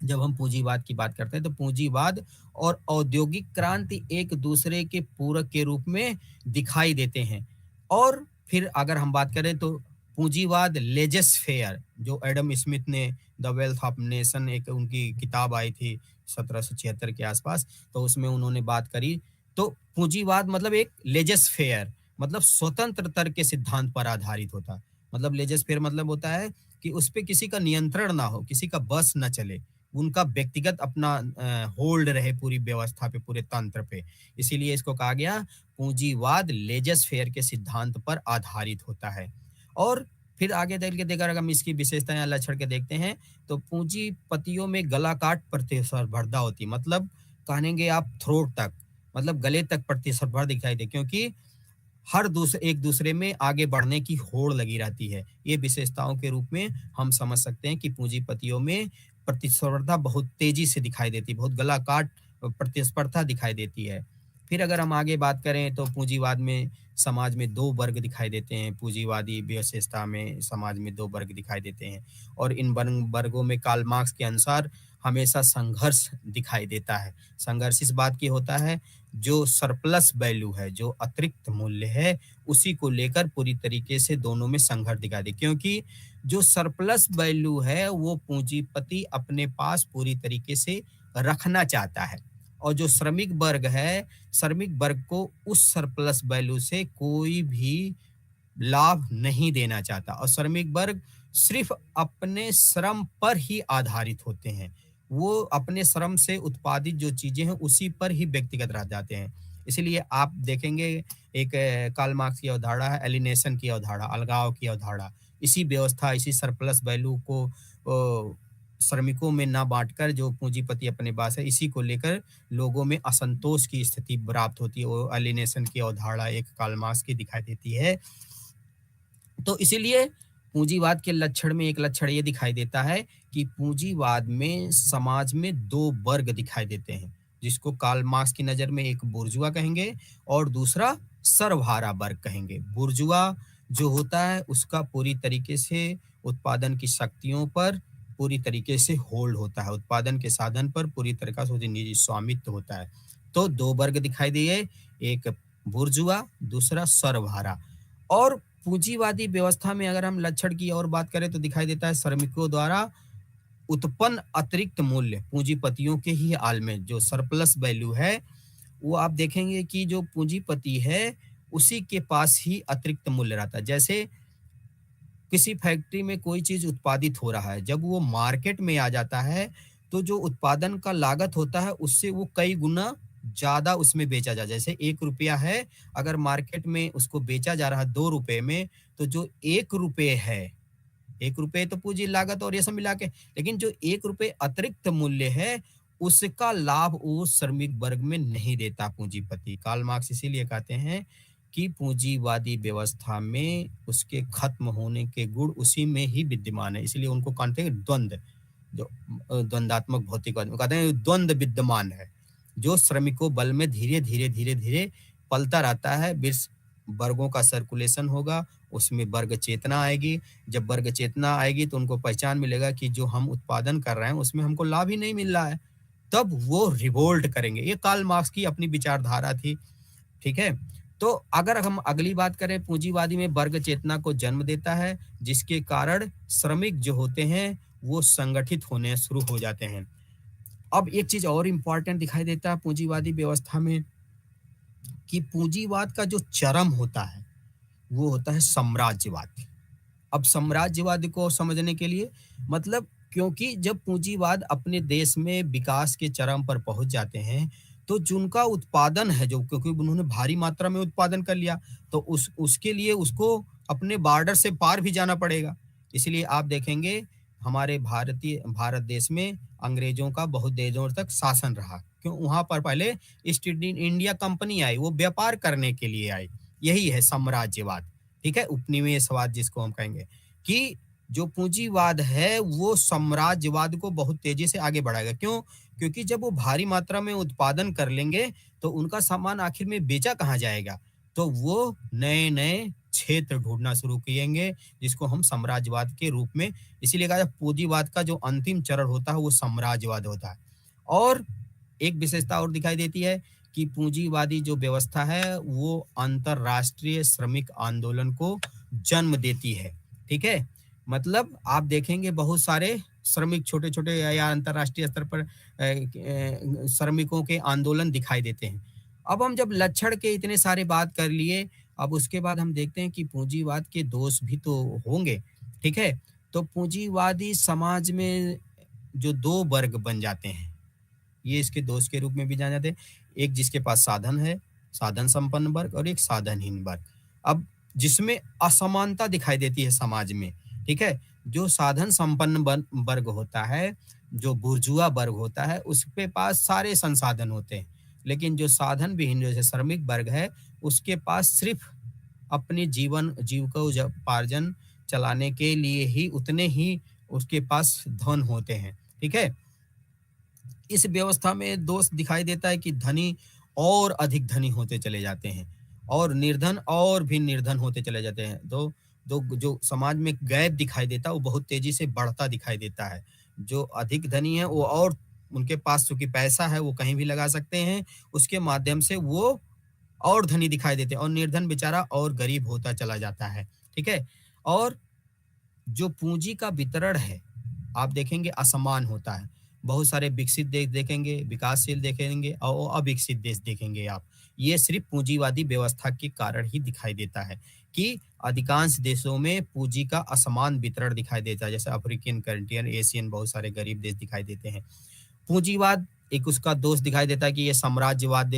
S1: जब हम पूंजीवाद की बात करते हैं तो पूंजीवाद और औद्योगिक क्रांति एक दूसरे के पूरक के रूप में दिखाई देते हैं। और फिर अगर हम बात करें तो पूंजीवाद लेजेस फेयर, जो एडम स्मिथ ने द वेल्थ ऑफ नेशन एक उनकी किताब आई थी 1776 के आसपास, तो उसमें उन्होंने बात करी। तो पूंजीवाद मतलब एक लेजेस फेयर, मतलब स्वतंत्र तर्क के सिद्धांत पर आधारित होता है। मतलब लेजर फेयर मतलब होता है कि उस पे किसी का नियंत्रण ना हो, किसी का बस ना चले, उनका व्यक्तिगत अपना होल्ड रहे पूरी व्यवस्था पे, पूरे तंत्र पे। इसीलिए इसको कहा गया पूंजीवाद लेजर फेयर के सिद्धांत पर आधारित होता है। और फिर आगे चल के देखा, अगर हम इसकी विशेषताएं या लक्षण के देखते हैं, तो पूंजीपतियों में गला काट प्रतिस्पर्धा होती है। मतलब कहेंगे आप थ्रोट तक, मतलब गले तक प्रतिस्पर्धा दिखाई दे, क्योंकि हर दूसरे एक दूसरे में आगे बढ़ने की होड़ लगी रहती है। ये विशेषताओं के रूप में हम समझ सकते हैं कि पूंजीपतियों में प्रतिस्पर्धा बहुत तेजी से दिखाई देती है, बहुत गला काट प्रतिस्पर्धा दिखाई देती है। फिर अगर हम आगे बात करें तो पूंजीवाद में समाज में दो वर्ग दिखाई देते हैं। पूंजीवादी विशेषता में समाज में दो वर्ग दिखाई देते हैं, और इन वर्गों में कार्ल मार्क्स के अनुसार हमेशा संघर्ष दिखाई देता है। संघर्ष इस बात की होता है, जो सरप्लस वैल्यू है, जो अतिरिक्त मूल्य है, उसी को लेकर पूरी तरीके से दोनों में संघर्ष दिखाई दे, क्योंकि जो सरप्लस वैल्यू है वो पूंजीपति अपने पास पूरी तरीके से रखना चाहता है, और जो श्रमिक वर्ग है, श्रमिक वर्ग को उस सरप्लस वैल्यू से कोई भी लाभ नहीं देना चाहता, और श्रमिक वर्ग सिर्फ अपने श्रम पर ही आधारित होते हैं। वो अपने श्रम से उत्पादित जो चीजें हैं उसी पर ही व्यक्तिगत रह जाते हैं। इसीलिए आप देखेंगे एक कार्ल मार्क्स की अवधारणा है एलिनेशन की अवधारणा, अलगाव की अवधारणा। इसी व्यवस्था, इसी सरप्लस वैल्यू को श्रमिकों में ना बांटकर जो पूंजीपति अपने पास है, इसी को लेकर लोगों में असंतोष की स्थिति प्राप्त होती है। वो एलिनेशन की अवधारणा एक कार्ल मार्क्स की दिखाई देती है। तो इसीलिए पूंजीवाद के लक्षण में एक लक्षण ये दिखाई देता है कि पूंजीवाद में समाज में दो वर्ग दिखाई देते हैं, जिसको कार्ल मार्क्स की नजर में एक बुर्जुआ कहेंगे और दूसरा सर्वहारा वर्ग कहेंगे। बुर्जुआ जो होता है उसका पूरी तरीके से उत्पादन की शक्तियों पर पूरी तरीके से होल्ड होता है, उत्पादन के साधन पर पूरी तरीके से निजी स्वामित्व होता है। तो दो वर्ग दिखाई दिए, एक बुर्जुआ, दूसरा सर्वहारा। और पूंजीवादी व्यवस्था में अगर हम लक्षण की और बात करें तो दिखाई देता है श्रमिकों द्वारा उत्पन्न अतिरिक्त मूल्य पूंजीपतियों के ही हाल में जो सरप्लस वैल्यू है, वो आप देखेंगे कि जो पूंजीपति है उसी के पास ही अतिरिक्त मूल्य रहता है। जैसे किसी फैक्ट्री में कोई चीज उत्पादित हो रहा है, जब वो मार्केट में आ जाता है तो जो उत्पादन का लागत होता है उससे वो कई गुना ज्यादा उसमें बेचा जा, जैसे 1 रुपया है, अगर मार्केट में उसको बेचा जा रहा है 2 रुपए में, तो जो 1 रुपए है, 1 रुपए तो पूंजी लागत और ये सब मिला के, लेकिन जो 1 रुपए अतिरिक्त मूल्य है उसका लाभ वो श्रमिक वर्ग में नहीं देता पूंजीपति। कार्ल मार्क्स इसीलिए कहते हैं कि पूंजीवादी व्यवस्था में उसके खत्म होने के गुण उसी में ही विद्यमान है। इसलिए उनको कहते हैं द्वंद्व, जो द्वंदात्मक भौतिकवाद में कहते हैं द्वंद्व विद्यमान है, जो श्रमिकों बल में धीरे धीरे धीरे धीरे पलता रहता है। वर्गों का सर्कुलेशन होगा, उसमें वर्ग चेतना आएगी। जब वर्ग चेतना आएगी तो उनको पहचान मिलेगा कि जो हम उत्पादन कर रहे हैं उसमें हमको लाभ ही नहीं मिल रहा है, तब वो रिवोल्ट करेंगे। ये कार्ल मार्क्स की अपनी विचारधारा थी। ठीक है, तो अगर हम अगली बात करें, पूंजीवादी में वर्ग चेतना को जन्म देता है, जिसके कारण श्रमिक जो होते हैं वो संगठित होने शुरू हो जाते हैं। अब एक चीज और इंपॉर्टेंट दिखाई देता है पूंजीवादी व्यवस्था में, कि पूंजीवाद का जो चरम होता है वो होता है साम्राज्यवाद। अब साम्राज्यवाद को समझने के लिए, मतलब क्योंकि जब पूंजीवाद अपने देश में विकास के चरम पर पहुंच जाते हैं तो जिनका उत्पादन है, जो क्योंकि उन्होंने भारी मात्रा में उत्पादन कर लिया, तो उसके लिए उसको अपने बॉर्डर से पार भी जाना पड़ेगा। इसलिए आप देखेंगे हमारे भारत देश में अंग्रेजों का बहुत देरों तक शासन रहा। क्यों? वहां पर पहले ईस्ट इंडिया कंपनी आई, वो व्यापार करने के लिए आई। यही है साम्राज्यवाद। ठीक है, उपनिवेशवाद जिसको हम कहेंगे, कि जो पूंजीवाद है वो साम्राज्यवाद को बहुत तेजी से आगे बढ़ाएगा। क्यों? क्योंकि जब वो भारी मात्रा में उत्पादन कर लेंगे तो उनका सामान आखिर में बेचा कहाँ जाएगा, तो वो नए नए क्षेत्र ढूंढना शुरू किएंगे, जिसको हम साम्राज्यवाद के रूप में, इसीलिए कहा पूंजीवाद का जो अंतिम चरण होता है वो साम्राज्यवाद होता है। और एक विशेषता और दिखाई देती है कि पूंजीवादी जो व्यवस्था है वो अंतरराष्ट्रीय श्रमिक आंदोलन को जन्म देती है। ठीक है, मतलब आप देखेंगे बहुत सारे श्रमिक छोटे छोटे या अंतरराष्ट्रीय स्तर पर श्रमिकों के आंदोलन दिखाई देते हैं। अब हम जब लक्षण के इतने सारे बात कर लिए, अब उसके बाद हम देखते हैं कि पूंजीवाद के दोष भी तो होंगे, ठीक है? तो पूंजीवादी समाज में जो 2 वर्ग बन जाते हैं, ये इसके दोस्त के रूप में भी जाने जाते हैं। एक जिसके पास साधन है, साधन संपन्न वर्ग और एक साधनहीन वर्ग। अब जिसमें असमानता दिखाई देती है समाज में, ठीक है? जो साधन संपन्न वर्ग होता है, जो बुर्जुआ वर्ग होता है, उसके पास सारे संसाधन होते हैं। लेकिन जो साधन विहीन जैसे श्रमिक वर्ग है, उसके पास सिर्फ़ अपने जीविकोपार्जन चलाने के लिए ही उतने ही उसके पास धन होते हैं, ठीक है? इस व्यवस्था में दोष दिखाई देता है कि धनी और अधिक धनी होते चले जाते हैं और निर्धन और भी निर्धन होते चले जाते हैं। तो जो समाज में गैप दिखाई देता है वो बहुत तेजी से बढ़ता दिखाई देता है। जो अधिक धनी है वो और उनके पास चूंकि पैसा है वो कहीं भी लगा सकते हैं, उसके माध्यम से वो और धनी दिखाई देते हैं और निर्धन बेचारा और गरीब होता चला जाता है, ठीक है? और जो पूंजी का वितरण है, आप देखेंगे असमान होता है। बहुत सारे विकसित देश देखेंगे, विकासशील देखेंगे और अविकसित देश देखेंगे आप। ये सिर्फ़ पूंजीवादी व्यवस्था के कारण ही दिखाई देता है कि अधिकांश देशों में पूंजी का असमान वितरण दिखाई देता है। जैसे अफ्रीकन कंट्रियन, एशियन बहुत सारे गरीब देश दिखाई देते हैं। पूंजीवाद एक उसका दोष दिखाई देता है कि ये साम्राज्यवाद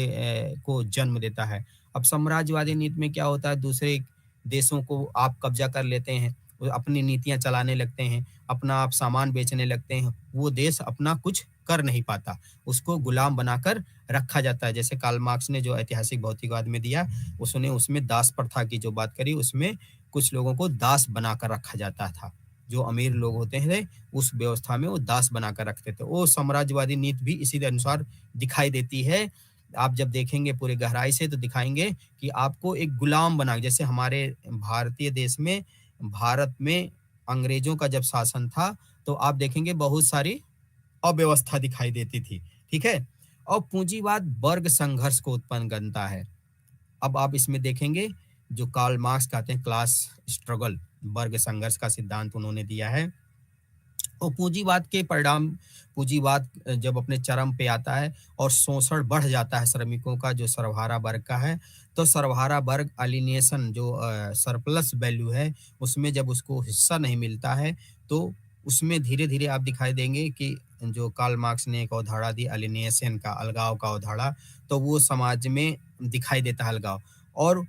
S1: को जन्म देता है। अब साम्राज्यवादी नीति में क्या होता है, दूसरे देशों को आप कब्जा कर लेते हैं, वो अपनी नीतियाँ चलाने लगते हैं, अपना आप सामान बेचने लगते हैं, वो देश अपना कुछ कर नहीं पाता, उसको गुलाम बनाकर रखा जाता है। जैसे कार्ल मार्क्स ने जो ऐतिहासिक भौतिकवाद में दिया, उसने उसमें दास प्रथा की जो बात करी, उसमें कुछ लोगों को दास बनाकर रखा जाता था। जो अमीर लोग होते थे, उस व्यवस्था में वो दास बनाकर रखते थे। वो साम्राज्यवादी नीति भी इसी के अनुसार दिखाई देती है। आप जब देखेंगे पूरे गहराई से तो दिखाएँगे कि आपको एक गुलाम बना, जैसे हमारे भारतीय देश में, भारत में अंग्रेजों का जब शासन था, तो आप देखेंगे बहुत सारी अव्यवस्था दिखाई देती थी, ठीक है? और पूंजीवाद वर्ग संघर्ष को उत्पन्न करता है। अब आप इसमें देखेंगे जो कार्ल मार्क्स कहते हैं क्लास स्ट्रगल, वर्ग संघर्ष का सिद्धांत उन्होंने दिया है। और पूंजीवाद के परिणाम, पूंजीवाद जब अपने चरम पे आता है और शोषण बढ़ जाता है श्रमिकों का, जो सर्वहारा वर्ग का है, तो सर्वहारा वर्ग अलिनेशन जो सरप्लस वैल्यू है, उसमें जब उसको हिस्सा नहीं मिलता है, तो उसमें धीरे-धीरे आप दिखाई देंगे कि जो कार्ल मार्क्स ने एक अवधारणा दी अलिनेशन का, अलगाव का अवधारणा, तो वो समाज में दिखाई देता है अलगाव। और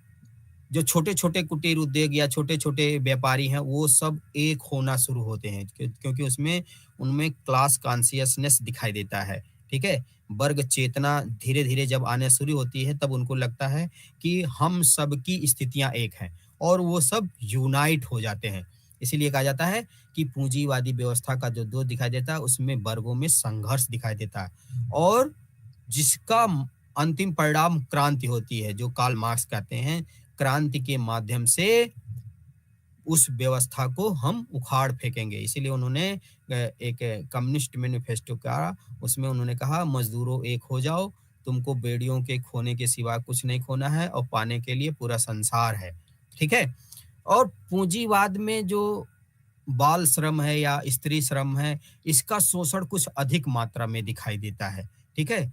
S1: जो छोटे-छोटे कुटीर उद्योग या छोटे-छोटे व्यापारी हैं, वो सब एक होना शुरू होते हैं क्योंकि उसमें उनमें क्लास कॉन्शियसनेस दिखाई देता है, ठीक है? वर्ग चेतना धीरे-धीरे जब आना शुरू होती है, तब उनको लगता है कि हम सबकी स्थितियाँ एक हैं और वो सब यूनाइट हो जाते हैं। इसीलिए कहा जाता है कि पूंजीवादी व्यवस्था का जो दोष दिखाई देता है, उसमें वर्गों में संघर्ष दिखाई देता है और जिसका अंतिम परिणाम क्रांति होती है, जो कार्ल मार्क्स कहते हैं, क्रांति के माध्यम से उस व्यवस्था को हम उखाड़ फेंकेंगे। इसीलिए उन्होंने एक कम्युनिस्ट मैनिफेस्टो का, उसमें उन्होंने कहा मजदूरों एक हो जाओ, तुमको बेड़ियों के खोने के सिवा कुछ नहीं खोना है और पाने के लिए पूरा संसार है, ठीक है? और पूंजीवाद में जो बाल श्रम है या स्त्री श्रम है, इसका शोषण कुछ अधिक मात्रा में दिखाई देता है, ठीक है?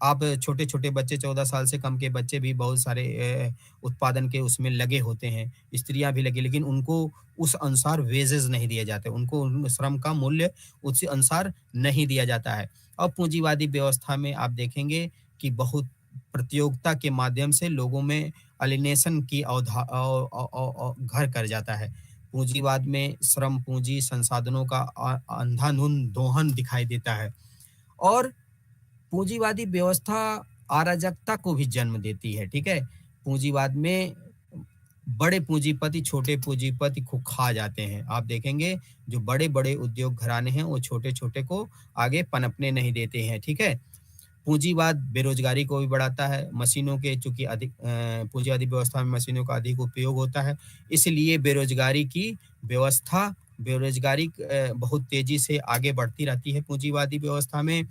S1: आप छोटे-छोटे बच्चे 14 साल से कम के बच्चे भी बहुत सारे उत्पादन के उसमें लगे होते हैं, स्त्रियाँ भी लगी, लेकिन उनको उस अनुसार वेजेज़ नहीं दिए जाते, उनको उन श्रम का मूल्य उसी अनुसार नहीं दिया जाता है। और पूंजीवादी व्यवस्था में आप देखेंगे कि बहुत प्रतियोगिता के माध्यम से लोगों में अलिनेशन की घर कर जाता है। पूंजीवाद में श्रम पूंजी संसाधनों का अंधाधुंध दोहन दिखाई देता है और पूंजीवादी व्यवस्था अराजकता को भी जन्म देती है, ठीक है? पूंजीवाद में बड़े पूंजीपति छोटे पूंजीपति को खा जाते हैं। आप देखेंगे जो बड़े-बड़े उद्योग घराने हैं, वो छोटे-छोटे को आगे पनपने नहीं देते हैं, ठीक है? पूंजीवाद बेरोजगारी को भी बढ़ाता है। मशीनों के चूँकि अधिक पूंजीवादी व्यवस्था में मशीनों का अधिक उपयोग होता है, इसलिए बेरोजगारी की व्यवस्था, बेरोजगारी बहुत तेज़ी से आगे बढ़ती रहती है पूंजीवादी व्यवस्था में।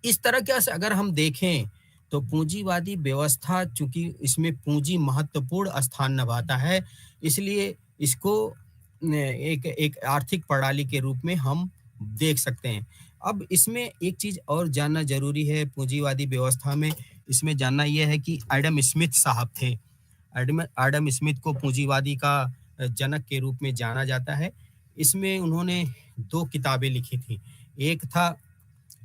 S1: इस तरह क्या से अगर हम देखें, तो पूंजीवादी व्यवस्था चूँकि इसमें पूंजी महत्वपूर्ण स्थान निभाता है, इसलिए इसको एक एक आर्थिक प्रणाली के रूप में हम देख सकते हैं। अब इसमें एक चीज़ और जानना ज़रूरी है पूंजीवादी व्यवस्था में इसमें जानना यह है कि एडम स्मिथ साहब थे। एडम एडम स्मिथ को पूंजीवादी का जनक के रूप में जाना जाता है। इसमें उन्होंने 2 किताबें लिखी थी। एक था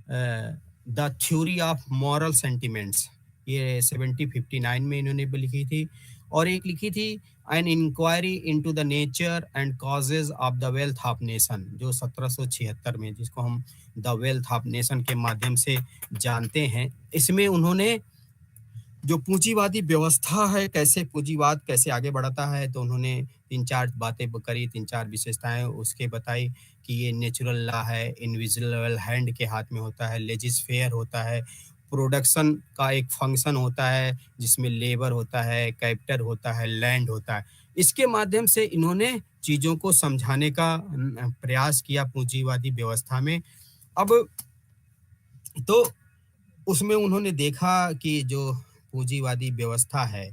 S1: the theory of moral sentiments, ये 1759 में इन्होंने लिखी थी। और एक लिखी थी an inquiry into the nature and causes of the wealth of nation, जो 1776 में, जिसको हम द वेल्थ ऑफ नेशन के माध्यम से जानते हैं। इसमें उन्होंने जो पूंजीवादी व्यवस्था है, कैसे पूंजीवाद कैसे आगे बढ़ता है, तो उन्होंने 3-4 बातें करी, 3-4 विशेषताएं उसके बताई कि ये नेचुरल लॉ है, इनविजिबल हैंड के हाथ में होता है, लेजिस्फेयर होता है, प्रोडक्शन का एक फंक्शन होता है जिसमें लेबर होता है, कैपिटल होता है, लैंड होता है। इसके माध्यम से इन्होंने चीज़ों को समझाने का प्रयास किया पूंजीवादी व्यवस्था में। अब तो उसमें उन्होंने देखा कि जो पूंजीवादी व्यवस्था है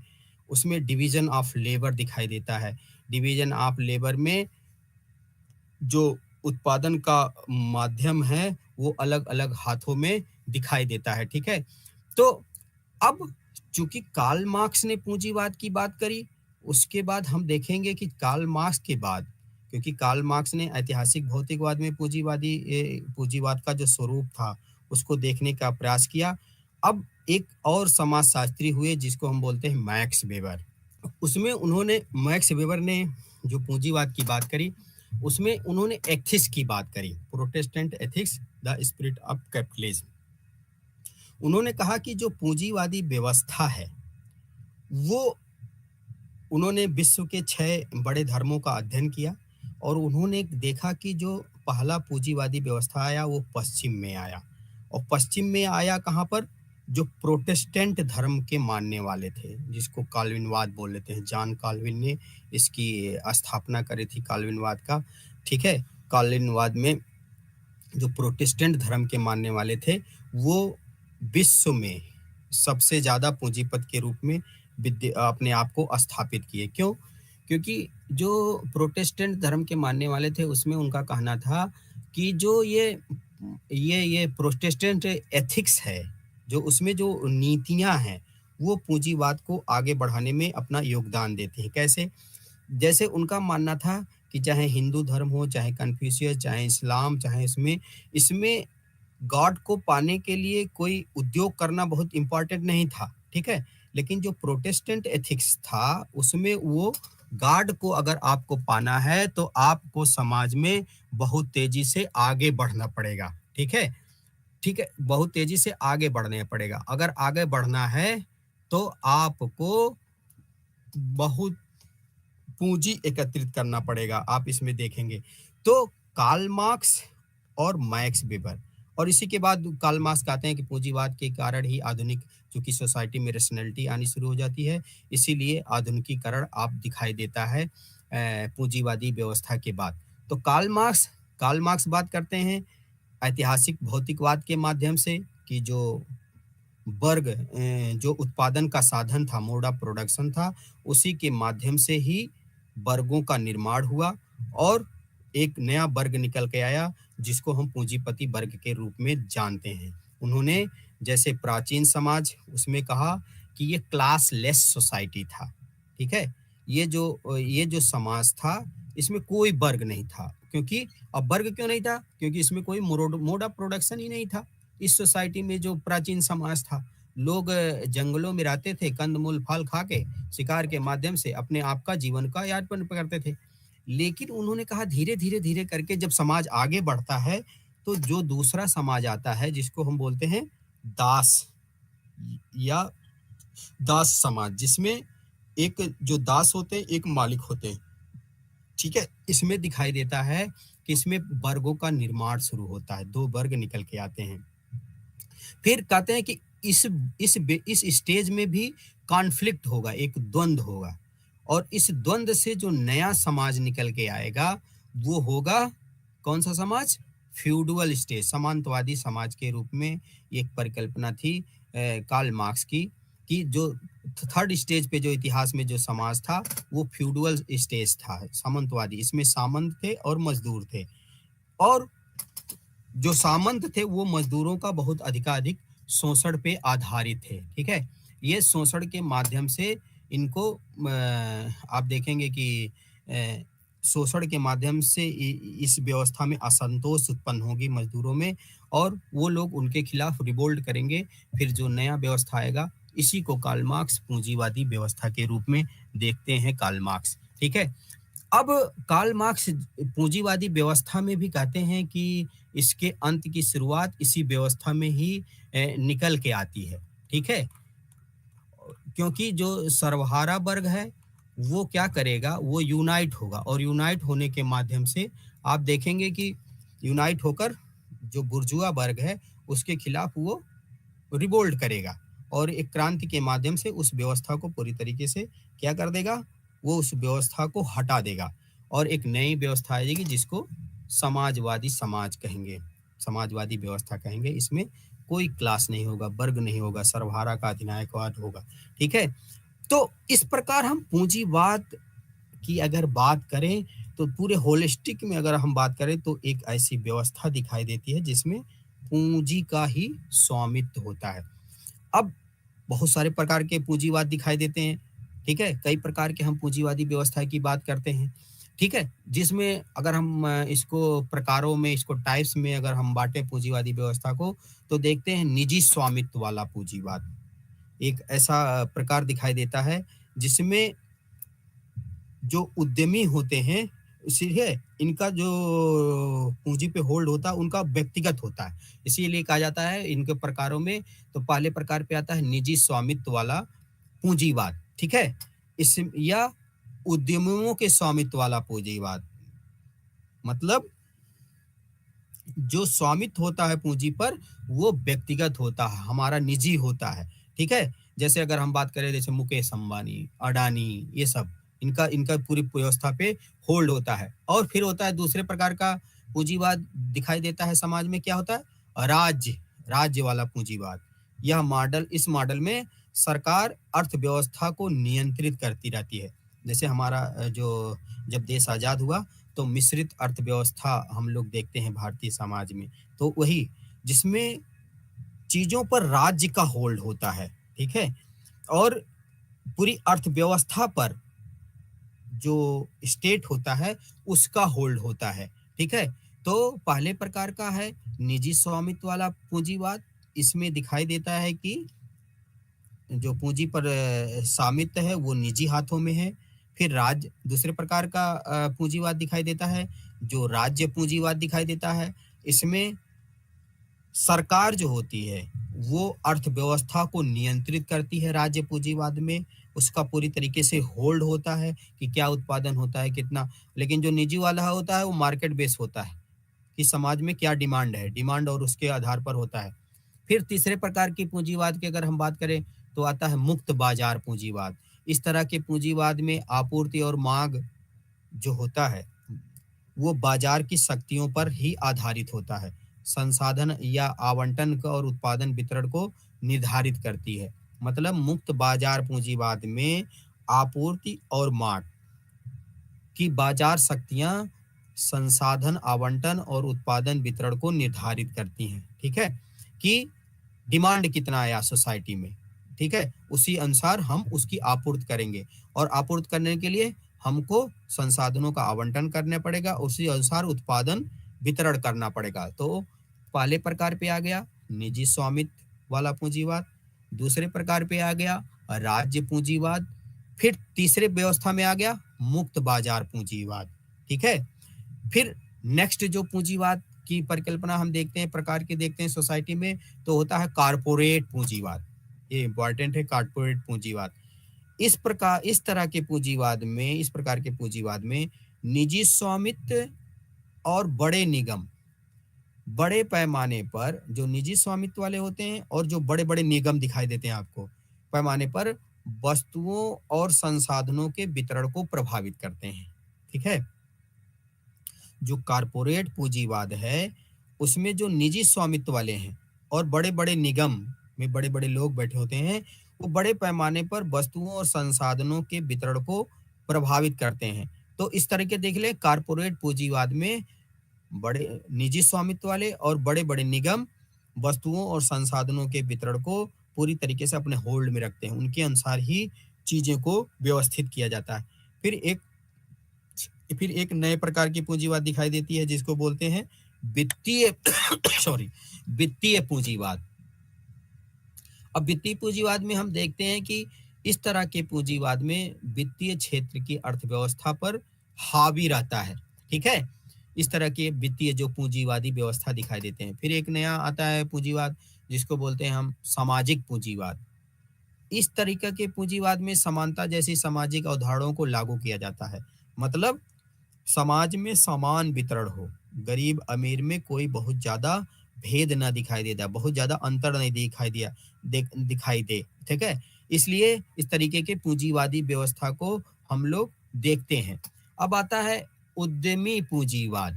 S1: उसमें डिवीजन ऑफ लेबर दिखाई देता है। डिवीजन ऑफ लेबर में जो उत्पादन का माध्यम है वो अलग-अलग हाथों में दिखाई देता है, ठीक है? तो अब चूंकि कार्ल मार्क्स ने पूंजीवाद की बात करी, उसके बाद हम देखेंगे कि कार्ल मार्क्स के बाद, क्योंकि कार्ल मार्क्स ने ऐतिहासिक भौतिकवाद में पूंजीवाद का जो स्वरूप था उसको देखने का प्रयास किया। अब एक और समाजशास्त्री हुए जिसको हम बोलते हैं मैक्स वेबर। उसमें उन्होंने मैक्स वेबर ने जो पूंजीवाद की बात करी उसमें उन्होंने एथिक्स की बात करी, Protestant ethics, the spirit of capitalism. उन्होंने कहा कि जो पूंजीवादी व्यवस्था है वो, उन्होंने विश्व के 6 बड़े धर्मों का अध्ययन किया और उन्होंने देखा कि जो पहला पूंजीवादी व्यवस्था आया वो पश्चिम में आया। और पश्चिम में आया कहाँ पर? जो प्रोटेस्टेंट धर्म के मानने वाले थे, जिसको काल्विनवाद बोल लेते हैं। जॉन काल्विन ने इसकी स्थापना करी थी काल्विनवाद का, ठीक है? काल्विनवाद में जो प्रोटेस्टेंट धर्म के मानने वाले थे वो विश्व में सबसे ज़्यादा पूंजीपति के रूप में अपने आप को स्थापित किए। क्यों? क्योंकि जो प्रोटेस्टेंट धर्म के मानने वाले थे उसमें उनका कहना था कि जो ये प्रोटेस्टेंट एथिक्स है, जो उसमें जो नीतियां हैं वो पूंजीवाद को आगे बढ़ाने में अपना योगदान देती हैं। कैसे? जैसे उनका मानना था कि चाहे हिंदू धर्म हो, चाहे कन्फ्यूशियस, चाहे इस्लाम, चाहे इसमें इसमें गॉड को पाने के लिए कोई उद्योग करना बहुत इम्पोर्टेंट नहीं था, ठीक है? लेकिन जो प्रोटेस्टेंट एथिक्स था उसमें वो गॉड को अगर आपको पाना है तो आपको समाज में बहुत तेजी से आगे बढ़ना पड़ेगा, ठीक है? ठीक है, बहुत तेजी से आगे बढ़ने पड़ेगा। अगर आगे बढ़ना है तो आपको बहुत पूंजी एकत्रित करना पड़ेगा, आप इसमें देखेंगे। तो कार्ल मार्क्स और मैक्स वेबर, और इसी के बाद कार्ल मार्क्स कहते हैं कि पूंजीवाद के कारण ही आधुनिक चूंकि सोसाइटी में रैशनैलिटी आनी शुरू हो जाती है, इसीलिए आधुनिकीकरण आप दिखाई देता है पूंजीवादी व्यवस्था के बाद। तो कार्ल मार्क्स बात करते हैं ऐतिहासिक भौतिकवाद के माध्यम से कि जो वर्ग जो उत्पादन का साधन था, मोड ऑफ प्रोडक्शन था, उसी के माध्यम से ही वर्गों का निर्माण हुआ और एक नया वर्ग निकल के आया जिसको हम पूंजीपति वर्ग के रूप में जानते हैं। उन्होंने जैसे प्राचीन समाज उसमें कहा कि ये क्लासलेस सोसाइटी था, ठीक है? ये जो समाज था इसमें कोई वर्ग नहीं था। क्योंकि अब वर्ग क्यों नहीं था? क्योंकि इसमें कोई मोड ऑफ प्रोडक्शन ही नहीं था। इस सोसाइटी में जो प्राचीन समाज था, लोग जंगलों में रहते थे, कंदमूल फल खा के, शिकार के माध्यम से अपने आप का जीवन का यापन करते थे। लेकिन उन्होंने कहा धीरे करके जब समाज आगे बढ़ता है तो जो दूसरा समाज आता है जिसको हम बोलते हैं दास या दास समाज, जिसमें एक जो दास होते हैं एक मालिक होते हैं, ठीक है? इसमें दिखाई देता है कि इसमें वर्गों का निर्माण शुरू होता है, 2 वर्ग निकल के आते हैं। फिर कहते हैं कि इस स्टेज में भी कॉन्फ्लिक्ट होगा, एक द्वंद्व होगा और इस द्वंद्व से जो नया समाज निकल के आएगा वो होगा कौन सा समाज? फ्यूडल स्टेज, सामंतवादी समाज के रूप में एक परिकल्पना थी कार्ल मार्क्स की कि जो थर्ड स्टेज पे जो इतिहास में जो समाज था वो फ्यूडल स्टेज था, सामंतवादी। इसमें सामंत थे और मजदूर थे और जो सामंत थे वो मजदूरों का बहुत अधिकाधिक शोषण पे आधारित है, ठीक है? ये शोषण के माध्यम से इनको आप देखेंगे कि अ, शोषण के माध्यम से इस व्यवस्था में असंतोष उत्पन्न होगी मजदूरों में और वो लोग उनके खिलाफ रिवोल्ट करेंगे। फिर जो नया व्यवस्था आएगा, इसी को कार्ल मार्क्स पूंजीवादी व्यवस्था के रूप में देखते हैं कार्ल मार्क्स, ठीक है? अब कार्ल मार्क्स पूंजीवादी व्यवस्था में भी कहते हैं कि इसके अंत की शुरुआत इसी व्यवस्था में ही निकल के आती है, ठीक है? क्योंकि जो सर्वहारा वर्ग है, वो क्या करेगा, वो यूनाइट होगा और यूनाइट होने के माध्यम से आप देखेंगे कि यूनाइट होकर जो बुर्जुआ वर्ग है, उसके खिलाफ वो रिवोल्ट करेगा और एक क्रांति के माध्यम से उस व्यवस्था को पूरी तरीके से क्या कर देगा, वो उस व्यवस्था को हटा देगा और एक नई व्यवस्था आएगी जिसको समाजवादी समाज कहेंगे, समाजवादी व्यवस्था कहेंगे। इसमें कोई क्लास नहीं होगा, वर्ग नहीं होगा, सर्वहारा का अधिनायकवाद होगा, ठीक है? तो इस प्रकार हम पूंजीवाद की अगर बात करें तो पूरे होलिस्टिक में अगर हम बात करें तो एक ऐसी व्यवस्था दिखाई देती है जिसमें पूंजी का ही स्वामित्व होता है। अब बहुत सारे प्रकार के पूंजीवाद दिखाई देते हैं, ठीक है? कई प्रकार के हम पूंजीवादी व्यवस्था की बात करते हैं, ठीक है? जिसमें अगर हम इसको प्रकारों में, इसको टाइप्स में अगर हम बांटें पूंजीवादी व्यवस्था को, तो देखते हैं निजी स्वामित्व वाला पूंजीवाद। एक ऐसा प्रकार दिखाई देता है जिसमें जो उद्यमी होते हैं, इसीलिए इनका जो पूंजी पे होल्ड होता है उनका व्यक्तिगत होता है। इसीलिए कहा जाता है इनके प्रकारों में, तो पहले प्रकार पे आता है निजी स्वामित्व वाला पूंजीवाद, ठीक है? इस या उद्यमियों के स्वामित्व वाला पूंजीवाद, मतलब जो स्वामित्व होता है पूंजी पर वो व्यक्तिगत होता है, हमारा निजी होता है, ठीक है? जैसे अगर हम बात करें जैसे मुकेश अंबानी, अडानी, ये सब इनका इनका पूरी व्यवस्था पे होल्ड होता है। और फिर होता है दूसरे प्रकार का पूंजीवाद दिखाई देता है समाज में, क्या होता है, राज्य राज्य वाला पूंजीवाद। यह मॉडल, इस मॉडल में सरकार अर्थव्यवस्था को नियंत्रित करती रहती है। जैसे हमारा जो जब देश आजाद हुआ तो मिश्रित अर्थव्यवस्था हम लोग देखते हैं भारतीय समाज में, तो वही जिसमें चीजों पर राज्य का होल्ड होता है, ठीक है? और पूरी अर्थव्यवस्था पर जो स्टेट होता है उसका होल्ड होता है, ठीक है? तो पहले प्रकार का है निजी स्वामित्व वाला पूंजीवाद। इसमें दिखाई देता है कि जो पूंजी पर स्वामित्व है वो निजी हाथों में है। फिर राज्य दूसरे प्रकार का पूंजीवाद दिखाई देता है, जो राज्य पूंजीवाद दिखाई देता है। इसमें सरकार जो होती है वो अर्थव्यवस्था को नियंत्रित करती है राज्य पूंजीवाद में, उसका पूरी तरीके से होल्ड होता है कि क्या उत्पादन होता है, कितना। लेकिन जो निजी वाला होता है वो मार्केट बेस होता है कि समाज में क्या डिमांड है, डिमांड और उसके आधार पर होता है। फिर तीसरे प्रकार की पूंजीवाद की अगर हम बात करें तो आता है मुक्त बाजार पूंजीवाद। इस तरह के पूंजीवाद में आपूर्ति और मांग जो होता है वो बाजार की शक्तियों पर ही आधारित होता है, संसाधन या आवंटन का और उत्पादन वितरण को निर्धारित करती है। मतलब मुक्त बाजार पूंजीवाद में आपूर्ति और मांग कि बाजार शक्तियां संसाधन आवंटन और उत्पादन वितरण को निर्धारित करती हैं, ठीक है? कि डिमांड कितना आया सोसाइटी में, ठीक है? उसी अनुसार हम उसकी आपूर्ति करेंगे और आपूर्ति करने के लिए हमको संसाधनों का आवंटन करना पड़ेगा, उसी अनुसार उत्पादन वितरण करना पड़ेगा। तो पहले प्रकार पे आ गया निजी स्वामित्व वाला पूंजीवाद, दूसरे प्रकार पे आ गया राज्य पूंजीवाद, फिर तीसरे व्यवस्था में आ गया मुक्त बाजार पूंजीवाद, ठीक है? फिर नेक्स्ट जो पूंजीवाद की परिकल्पना हम देखते हैं, प्रकार के देखते हैं सोसाइटी में, तो होता है कारपोरेट पूंजीवाद। ये इंपॉर्टेंट है, कारपोरेट पूंजीवाद। इस प्रकार के पूंजीवाद में निजी स्वामित्व और बड़े निगम, बड़े पैमाने पर जो निजी स्वामित्व वाले होते हैं और जो बड़े बड़े निगम दिखाई देते हैं आपको पैमाने पर, वस्तुओं और संसाधनों के वितरण को प्रभावित करते हैं, ठीक है? जो कारपोरेट पूंजीवाद है उसमें जो निजी स्वामित्व वाले हैं और बड़े बड़े निगम में बड़े बड़े लोग बैठे होते हैं, वो बड़े पैमाने पर वस्तुओं और संसाधनों के वितरण को प्रभावित करते हैं। तो इस तरह के देख ले, कारपोरेट पूंजीवाद में बड़े निजी स्वामित्व वाले और बड़े बड़े निगम वस्तुओं और संसाधनों के वितरण को पूरी तरीके से अपने होल्ड में रखते हैं। उनके अनुसार ही चीज़ों को व्यवस्थित किया जाता है। फिर एक फिर एक नए प्रकार की पूंजीवाद दिखाई देती है जिसको बोलते हैं वित्तीय सॉरी वित्तीय पूंजीवाद। अब वित्तीय पूंजीवाद में हम देखते हैं कि इस तरह के पूंजीवाद में वित्तीय क्षेत्र की अर्थव्यवस्था पर हावी रहता है। ठीक है, इस तरह के वित्तीय जो पूंजीवादी व्यवस्था दिखाई देते हैं। फिर एक नया आता है पूंजीवाद जिसको बोलते हैं हम सामाजिक पूंजीवाद। इस तरीके के पूंजीवाद में समानता जैसी सामाजिक अवधारणाओं को लागू किया जाता है। मतलब समाज में समान वितरण हो, गरीब अमीर में कोई बहुत ज्यादा भेद ना दिखाई देता, बहुत ज्यादा अंतर नहीं दिखाई दे। ठीक है, इसलिए इस तरीके के पूंजीवादी व्यवस्था को हम लोग देखते हैं। अब आता है उद्यमी पूंजीवाद।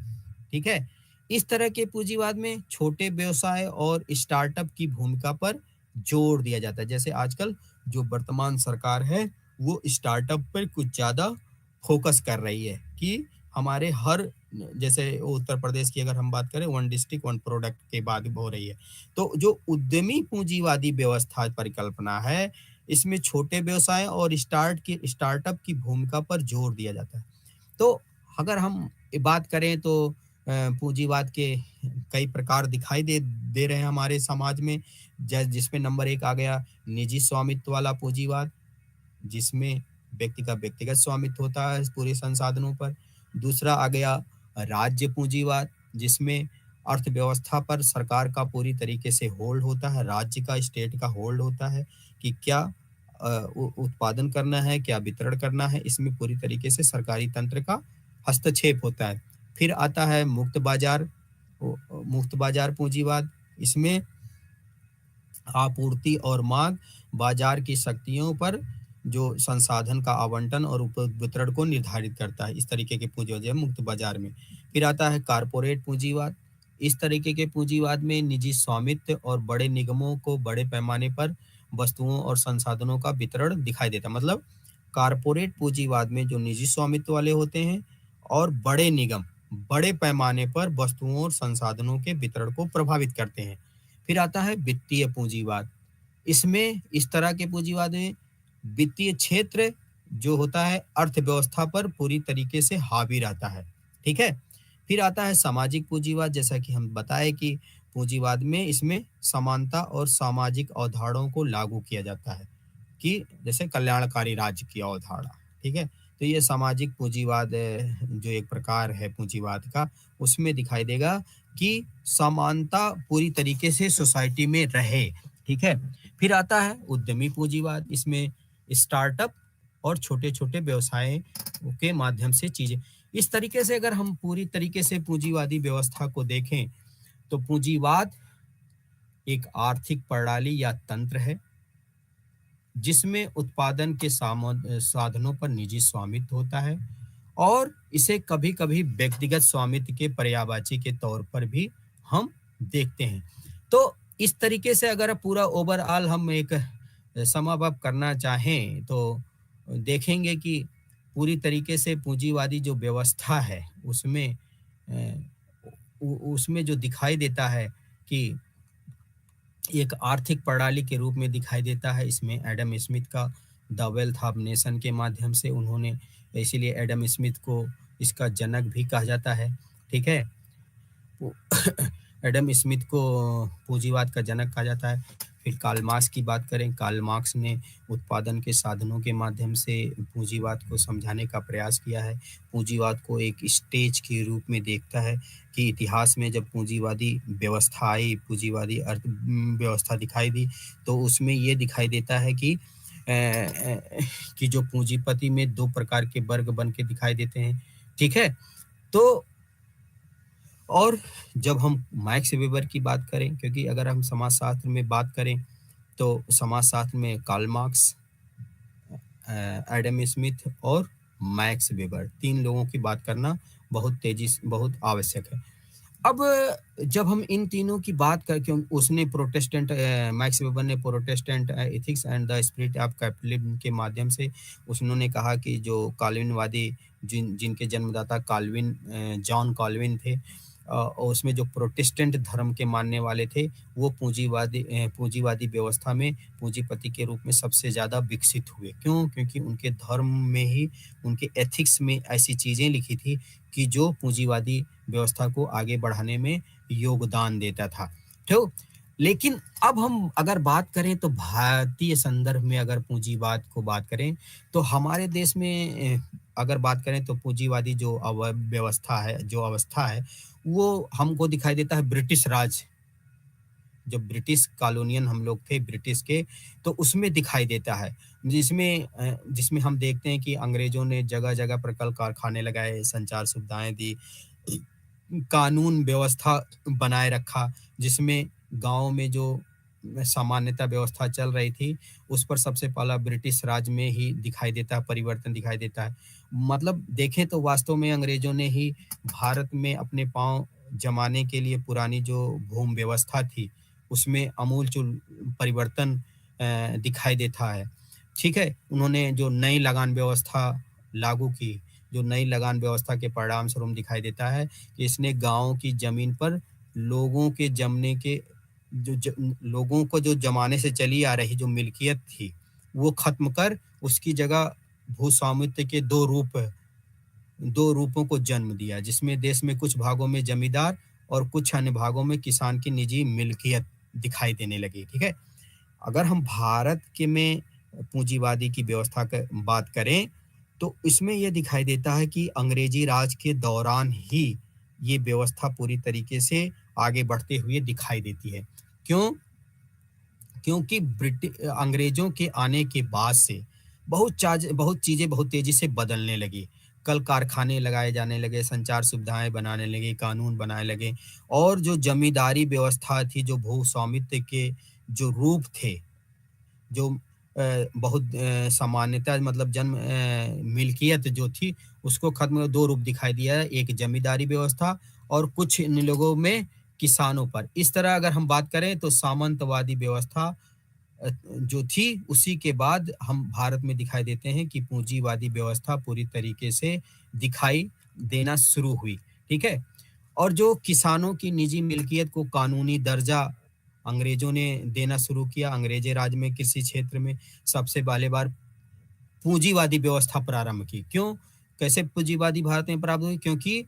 S1: ठीक है, इस तरह के पूंजीवाद में छोटे व्यवसाय और स्टार्टअप की भूमिका पर जोर दिया जाता है। जैसे आजकल जो वर्तमान सरकार है वो स्टार्टअप पर कुछ ज्यादा फोकस कर रही है कि हमारे हर, जैसे उत्तर प्रदेश की अगर हम बात करें, वन डिस्ट्रिक्ट वन प्रोडक्ट के बाद हो रही है। तो जो उद्यमी पूंजीवादी व्यवस्था परिकल्पना है, इसमें छोटे व्यवसाय और स्टार्टअप की भूमिका पर जोर दिया जाता है। तो अगर हम बात करें तो पूंजीवाद के कई प्रकार दिखाई दे दे रहे हैं हमारे समाज में। जिसमें नंबर एक आ गया निजी स्वामित्व वाला पूंजीवाद, जिसमें व्यक्ति का व्यक्तिगत स्वामित्व होता है पूरे संसाधनों पर। दूसरा आ गया राज्य पूंजीवाद, जिसमें अर्थव्यवस्था पर सरकार का पूरी तरीके से होल्ड होता है, राज्य का, स्टेट का होल्ड होता है कि क्या उत्पादन करना है, क्या वितरण करना है, इसमें पूरी तरीके से सरकारी तंत्र का हस्तक्षेप होता है। फिर आता है मुक्त बाजार पूंजीवाद। इसमें आपूर्ति और मांग बाजार की शक्तियों पर जो संसाधन का आवंटन और वितरण को निर्धारित करता है। इस तरीके के पूंजीवाद है मुक्त बाजार में। फिर आता है कारपोरेट पूंजीवाद। इस तरीके के पूंजीवाद में निजी स्वामित्व और बड़े निगमों को बड़े पैमाने पर वस्तुओं और संसाधनों का वितरण दिखाई देता है। मतलब कारपोरेट पूंजीवाद में जो निजी स्वामित्व वाले होते हैं और बड़े निगम बड़े पैमाने पर वस्तुओं और संसाधनों के वितरण को प्रभावित करते हैं। फिर आता है वित्तीय पूंजीवाद। इसमें इस तरह के पूंजीवाद में वित्तीय क्षेत्र जो होता है अर्थव्यवस्था पर पूरी तरीके से हावी रहता है। ठीक है, फिर आता है सामाजिक पूंजीवाद। जैसा कि हम बताए कि पूंजीवाद में इसमें समानता और सामाजिक अवधारणाओं को लागू किया जाता है कि जैसे कल्याणकारी राज्य की अवधारणा। ठीक है, तो ये सामाजिक पूंजीवाद जो एक प्रकार है पूंजीवाद का, उसमें दिखाई देगा कि समानता पूरी तरीके से सोसाइटी में रहे। ठीक है, फिर आता है उद्यमी पूंजीवाद। इसमें स्टार्टअप और छोटे छोटे व्यवसाय के माध्यम से चीजें, इस तरीके से अगर हम पूरी तरीके से पूंजीवादी व्यवस्था को देखें तो पूंजीवाद एक आर्थिक प्रणाली या तंत्र है जिसमें उत्पादन के साधनों पर निजी स्वामित्व होता है और इसे कभी कभी व्यक्तिगत स्वामित्व के पर्यायवाची के तौर पर भी हम देखते हैं। तो इस तरीके से अगर पूरा ओवरऑल हम एक समापन करना चाहें तो देखेंगे कि पूरी तरीके से पूंजीवादी जो व्यवस्था है उसमें उसमें जो दिखाई देता है कि एक आर्थिक प्रणाली के रूप में दिखाई देता है। इसमें एडम स्मिथ का द वेल्थ ऑफ नेशन के माध्यम से उन्होंने, इसीलिए एडम स्मिथ को इसका जनक भी कहा जाता है। ठीक है, एडम स्मिथ को पूंजीवाद का जनक कहा जाता है। फिर कार्ल मार्क्स की बात करें, कार्ल मार्क्स ने उत्पादन के साधनों के माध्यम से पूंजीवाद को समझाने का प्रयास किया है। पूंजीवाद को एक स्टेज के रूप में देखता है कि इतिहास में जब पूंजीवादी व्यवस्था आई, पूंजीवादी अर्थव्यवस्था दिखाई दी, तो उसमें ये दिखाई देता है कि जो पूंजीपति में दो प्रकार के वर्ग बन के दिखाई देते हैं। ठीक है, तो और जब हम मैक्स वेबर की बात करें, क्योंकि अगर हम समाजशास्त्र में बात करें तो समाजशास्त्र में कार्ल मार्क्स, एडम स्मिथ और मैक्स वेबर, तीन लोगों की बात करना बहुत आवश्यक है। अब जब हम इन तीनों की बात कर, क्यों उसने प्रोटेस्टेंट, मैक्स वेबर ने Protestant ethics and the spirit of capitalism के माध्यम से उन्होंने कहा कि जो काल्विनवादी जिनके जन्मदाता काल्विन, जॉन काल्विन थे, और उसमें जो प्रोटेस्टेंट धर्म के मानने वाले थे, वो पूँजीवादी व्यवस्था में पूँजीपति के रूप में सबसे ज़्यादा विकसित हुए। क्यों? क्योंकि उनके धर्म में ही, उनके एथिक्स में ऐसी चीज़ें लिखी थी कि जो पूँजीवादी व्यवस्था को आगे बढ़ाने में योगदान देता था। तो लेकिन अब हम अगर बात करें तो भारतीय संदर्भ में अगर पूँजीवाद को बात करें, तो हमारे देश में अगर बात करें तो पूँजीवादी जो अवस्था है, वो हमको दिखाई देता है ब्रिटिश राज, जब ब्रिटिश कॉलोनियन हम लोग थे ब्रिटिश के, तो उसमें दिखाई देता है। जिसमें हम देखते हैं कि अंग्रेज़ों ने जगह-जगह पर कल कारखाने लगाए, संचार सुविधाएँ दी, कानून व्यवस्था बनाए रखा, जिसमें गाँव में जो सामान्यता व्यवस्था चल रही थी, उस पर सबसे पहला ब्रिटिश राज में ही दिखाई देता है, परिवर्तन दिखाई देता है। मतलब देखें तो वास्तव में अंग्रेज़ों ने ही भारत में अपने पाँव जमाने के लिए पुरानी जो भूमि व्यवस्था थी, उसमें आमूल-चूल परिवर्तन दिखाई देता है। ठीक है? उन्होंने जो नई लगान व्यवस्था लागू की, जो नई लगान व्यवस्था के परिणामस्वरूप दिखाई देता है कि इसने गाँव की ज़मीन पर लोगों के जमने के लोगों को जो ज़माने से चली आ रही जो मिल्कियत थी, वो ख़त्म कर उसकी जगह भू-स्वामित्व के 2 रूपों को जन्म दिया, जिसमें देश में कुछ भागों में जमींदार और कुछ अन्य भागों में किसान की निजी मिल्कियत दिखाई देने लगी, ठीक है? अगर हम भारत के में पूँजीवादी की व्यवस्था क बात करें, तो इसमें ये दिखाई देता है कि अंग्रेजी राज के दौरान ही ये व्यवस्था पूरी तरीके से आगे बढ़ते हुए दिखाई देती है। क्यों? क्योंकि अंग्रेज़ों के आने के बाद से बहुत चीज़ें बहुत तेज़ी से बदलने लगी। कल कारखाने लगाए जाने लगे, संचार सुविधाएँ बनाने लगे, कानून बनाने लगे और जो ज़मींदारी व्यवस्था थी, जो भू-स्वामित्व के जो रूप थे, जो बहुत सामान्यतः मतलब मिल्कियत जो थी, उसको ख़त्म 2 रूप दिखाई दिया है, एक ज़मींदारी व्यवस्था और कुछ इन लोगों में किसानों पर। इस तरह अगर हम बात करें तो सामंतवादी व्यवस्था जो थी, उसी के बाद हम भारत में दिखाई देते हैं कि पूँजीवादी व्यवस्था पूरी तरीके से दिखाई देना शुरू हुई, ठीक है? और जो किसानों की निजी मिल्कियत को कानूनी दर्जा अंग्रेज़ों ने देना शुरू किया, अंग्रेज़ी राज में कृषि क्षेत्र में सबसे पहली बार पूँजीवादी व्यवस्था प्रारंभ की। क्यों? कैसे पूँजीवादी भारत में प्रारंभ हुई? क्योंकि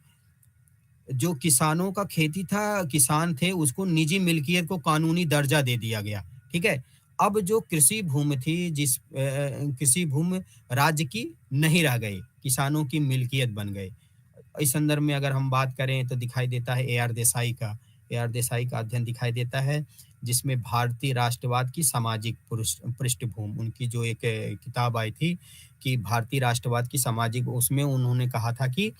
S1: जो किसानों का खेती था, किसान थे, उसको निजी मिल्कियत को कानूनी दर्जा दे दिया गया, ठीक है? अब जो कृषि भूमि थी, कृषि भूमि राज्य की नहीं रह गई, किसानों की मिल्कियत बन गई। इस संदर्भ में अगर हम बात करें तो दिखाई देता है ए.आर. देसाई का। ए.आर. देसाई का अध्ययन दिखाई देता है, जिसमें भारतीय राष्ट्रवाद की सामाजिक पृष्ठभूमि, उनकी जो एक किताब आई थी कि भारतीय राष्ट्रवाद की सामाजिक, उसमें उन्होंने कहा था कि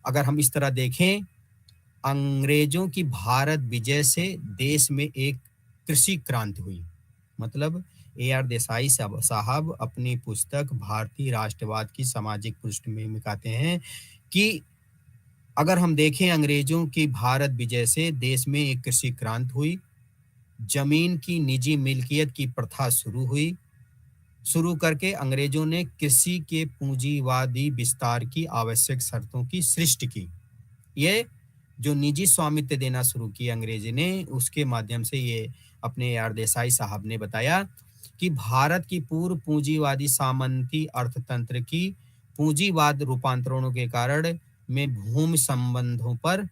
S1: अगर हम इस तरह देखें, अंग्रेजों की भारत विजय से देश में एक कृषि क्रांति हुई। मतलब ए.आर. देसाई साहब अपनी पुस्तक भारतीय राष्ट्रवाद की सामाजिक पृष्ठभूमि में कहते हैं कि अगर हम देखें अंग्रेजों की भारत विजय से देश में एक कृषि क्रांति हुई, जमीन की निजी मिल्कियत की प्रथा शुरू हुई, शुरू करके अंग्रेजों ने कृषि के पूंजीवादी विस्तार की आवश्यक शर्तों की सृष्टि की। ये जो निजी स्वामित्व देना शुरू किया अंग्रेजी ने, उसके माध्यम से ये अपने आर देसाई साहब ने बताया कि भारत की पूर्व पूंजीवादी सामंती अर्थतंत्र की पूंजीवाद रूपांतरणों के कारण में भूमि संबंधों पर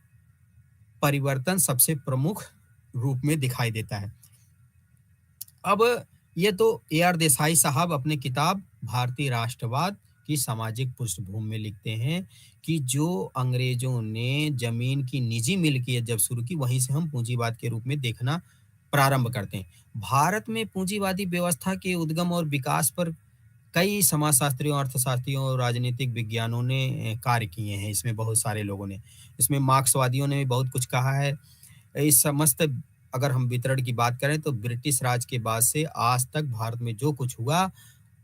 S1: परिवर्तन सबसे प्रमुख रूप में दिखाई देता है। अब ये तो ए आर देसाई साहब अपने किताब भारतीय राष्ट्रवाद की सामाजिक पृष्ठभूमि में लिखते हैं कि जो अंग्रेजों ने जमीन की निजी मिल्कियत जब शुरू की, वहीं से हम पूंजीवाद के रूप में देखना प्रारंभ करते हैं। भारत में पूंजीवादी व्यवस्था के उद्गम और विकास पर कई समाजशास्त्रियों, अर्थशास्त्रियों और राजनीतिक विज्ञानों ने कार्य किए हैं। इसमें बहुत सारे लोगों ने, इसमें मार्क्सवादियों ने भी बहुत कुछ कहा है। इस समस्त अगर हम वितरण की बात करें तो ब्रिटिश राज के बाद से आज तक भारत में जो कुछ हुआ,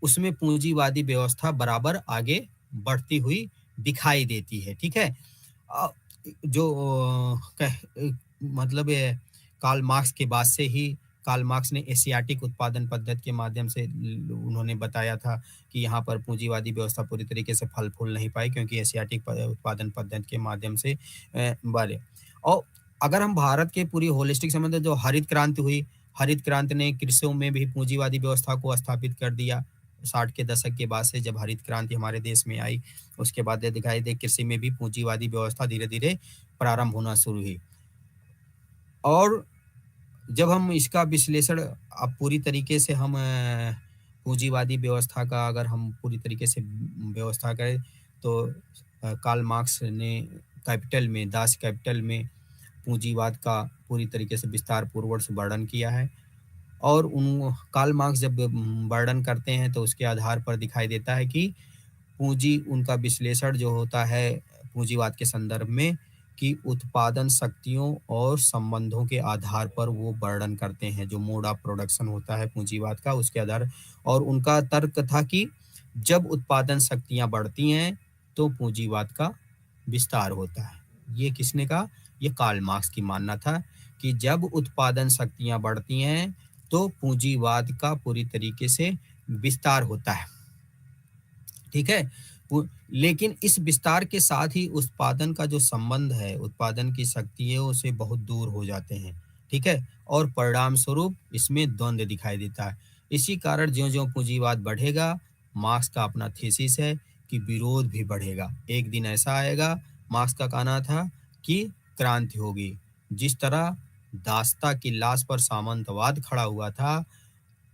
S1: उसमें पूंजीवादी व्यवस्था बराबर आगे बढ़ती हुई दिखाई देती है, ठीक है? अ, जो मतलब कार्ल मार्क्स के बाद से ही कार्ल मार्क्स ने एशियाटिक उत्पादन पद्धति के माध्यम से उन्होंने बताया था कि यहाँ पर पूंजीवादी व्यवस्था पूरी तरीके से फल फूल नहीं पाई, क्योंकि एशियाटिक उत्पादन पद्धति के माध्यम से बढ़े। और अगर हम भारत के पूरी होलिस्टिक समझते, जो हरित क्रांति हुई, हरित क्रांति ने कृषि में भी पूंजीवादी व्यवस्था को स्थापित कर दिया। 60 के दशक के बाद से जब हरित क्रांति हमारे देश में आई, उसके बाद ये दिखाई दे कृषि में भी पूंजीवादी व्यवस्था धीरे धीरे प्रारंभ होना शुरू हुई। और जब हम इसका विश्लेषण अब पूरी तरीके से हम पूंजीवादी व्यवस्था का अगर हम पूरी तरीके से व्यवस्था करें, तो कार्ल मार्क्स ने कैपिटल में, दास कैपिटल में पूंजीवाद का पूरी तरीके से विस्तार पूर्वक वर्णन किया है। और उन कार्ल मार्क्स जब वर्णन करते हैं तो उसके आधार पर दिखाई देता है कि पूंजी, उनका विश्लेषण जो होता है पूंजीवाद के संदर्भ में, कि उत्पादन शक्तियों और संबंधों के आधार पर वो वर्णन करते हैं, जो मोड ऑफ प्रोडक्शन होता है पूंजीवाद का, उसके आधार। और उनका तर्क था कि जब उत्पादन शक्तियां बढ़ती हैं तो पूंजीवाद का विस्तार होता है। ये किसने कहा? ये कार्ल मार्क्स की मानना था कि जब उत्पादन शक्तियां बढ़ती हैं तो पूंजीवाद का पूरी तरीके से विस्तार होता है। ठीक है। लेकिन इस विस्तार के साथ ही उत्पादन का जो संबंध है, उत्पादन की शक्तियों से बहुत दूर हो जाते हैं। ठीक है। और परिणाम स्वरूप इसमें द्वंद्व दिखाई देता है। इसी कारण ज्यों-ज्यों पूंजीवाद बढ़ेगा, मार्क्स का अपना थीसिस है कि विरोध भी बढ़ेगा। एक दिन ऐसा आएगा, मार्क्स का कहना था कि क्रांति होगी। जिस तरह दासता की लाश पर सामंतवाद खड़ा हुआ था,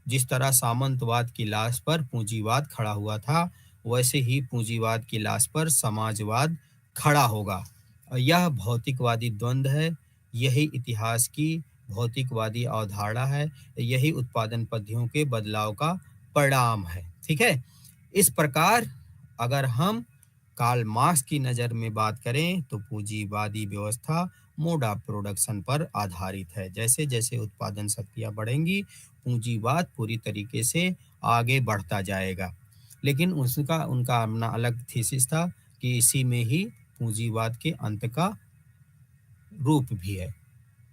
S1: जिस तरह सामंतवाद की लाश पर पूंजीवाद खड़ा हुआ था, वैसे ही पूंजीवाद की लाश पर समाजवाद खड़ा होगा। और यह भौतिकवादी द्वंद्व है, यही इतिहास की भौतिकवादी अवधारणा है, यही उत्पादन पद्धतियों के बदलाव का परिणाम है। ठीक है। इस प्रकार अगर हम कार्ल मार्क्स की नज़र में बात करें तो पूंजीवादी व्यवस्था मोड ऑफ प्रोडक्शन पर आधारित है। जैसे जैसे उत्पादन शक्तियाँ बढ़ेंगी, पूंजीवाद पूरी तरीके से आगे बढ़ता जाएगा। लेकिन उसका उनका अपना अलग थीसिस था कि इसी में ही पूंजीवाद के अंत का रूप भी है।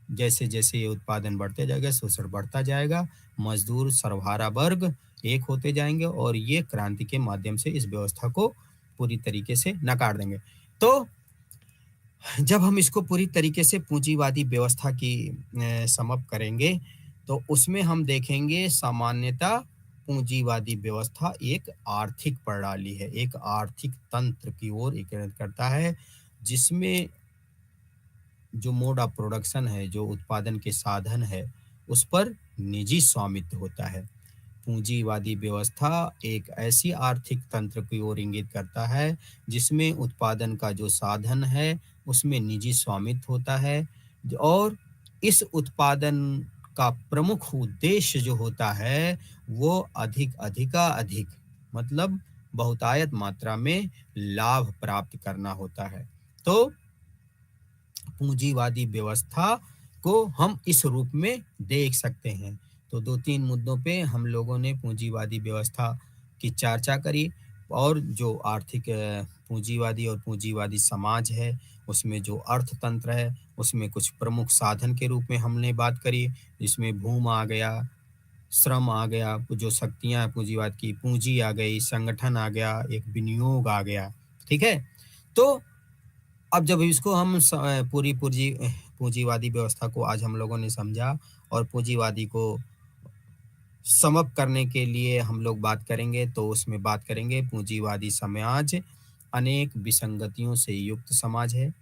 S1: जैसे जैसे ये उत्पादन बढ़ते जाएगा, शोषण बढ़ता जाएगा, मजदूर सर्वहारा वर्ग एक होते जाएंगे और ये क्रांति के माध्यम से इस व्यवस्था को पूरी तरीके से नकार देंगे। तो जब हम इसको पूरी तरीके से पूंजीवादी व्यवस्था की समअप करेंगे, तो उसमें हम देखेंगे सामान्यतः पूंजीवादी व्यवस्था एक आर्थिक प्रणाली है, एक आर्थिक तंत्र की ओर इशारा करता है, जिसमें जो मोड ऑफ प्रोडक्शन है, जो उत्पादन के साधन है, उस पर निजी स्वामित्व होता है। पूंजीवादी व्यवस्था एक ऐसी आर्थिक तंत्र की ओर इंगित करता है जिसमें उत्पादन का जो साधन है उसमें निजी स्वामित्व होता है, और इस उत्पादन का प्रमुख उद्देश्य जो होता है वो अधिक मतलब बहुतायत मात्रा में लाभ प्राप्त करना होता है। तो पूंजीवादी व्यवस्था को हम इस रूप में देख सकते हैं। तो 2-3 मुद्दों पे हम लोगों ने पूंजीवादी व्यवस्था की चर्चा करी, और जो आर्थिक पूंजीवादी और पूंजीवादी समाज है, उसमें जो अर्थतंत्र है, उसमें कुछ प्रमुख साधन के रूप में हमने बात करी, जिसमें भूमि आ गया, श्रम आ गया, जो शक्तियाँ हैं पूंजीवाद की, पूंजी आ गई, संगठन आ गया, एक विनियोग आ गया। ठीक है। तो अब जब इसको हम पूरी पूंजी पूंजीवादी व्यवस्था को आज हम लोगों ने समझा, और पूंजीवादी को समअप करने के लिए हम लोग बात करेंगे, तो उसमें बात करेंगे पूंजीवादी समाज अनेक विसंगतियों से युक्त समाज है।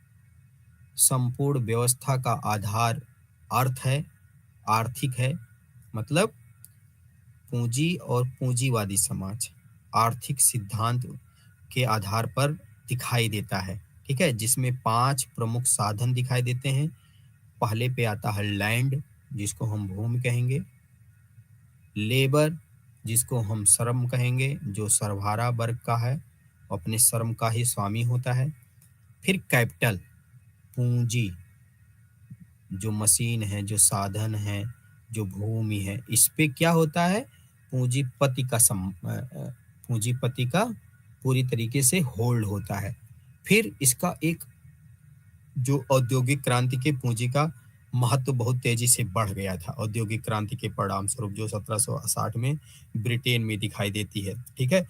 S1: संपूर्ण व्यवस्था का आधार अर्थ है, आर्थिक है। मतलब पूंजी और पूंजीवादी समाज आर्थिक सिद्धांत के आधार पर दिखाई देता है। ठीक है। जिसमें 5 प्रमुख साधन दिखाई देते हैं। पहले पे आता है लैंड, जिसको हम भूमि कहेंगे, लेबर, जिसको हम श्रम कहेंगे, जो सर्वहारा वर्ग का है, अपने श्रम का ही स्वामी होता है। फिर कैपिटल, पूंजी, जो मशीन है, जो साधन है, जो भूमि है, इस पे क्या होता है, पूंजीपति का पूरी तरीके से होल्ड होता है। फिर इसका एक जो औद्योगिक क्रांति के पूंजी का महत्व बहुत तेजी से बढ़ गया था, औद्योगिक क्रांति के परिणाम स्वरूप, जो 1760 में ब्रिटेन में दिखाई देती है। ठीक है।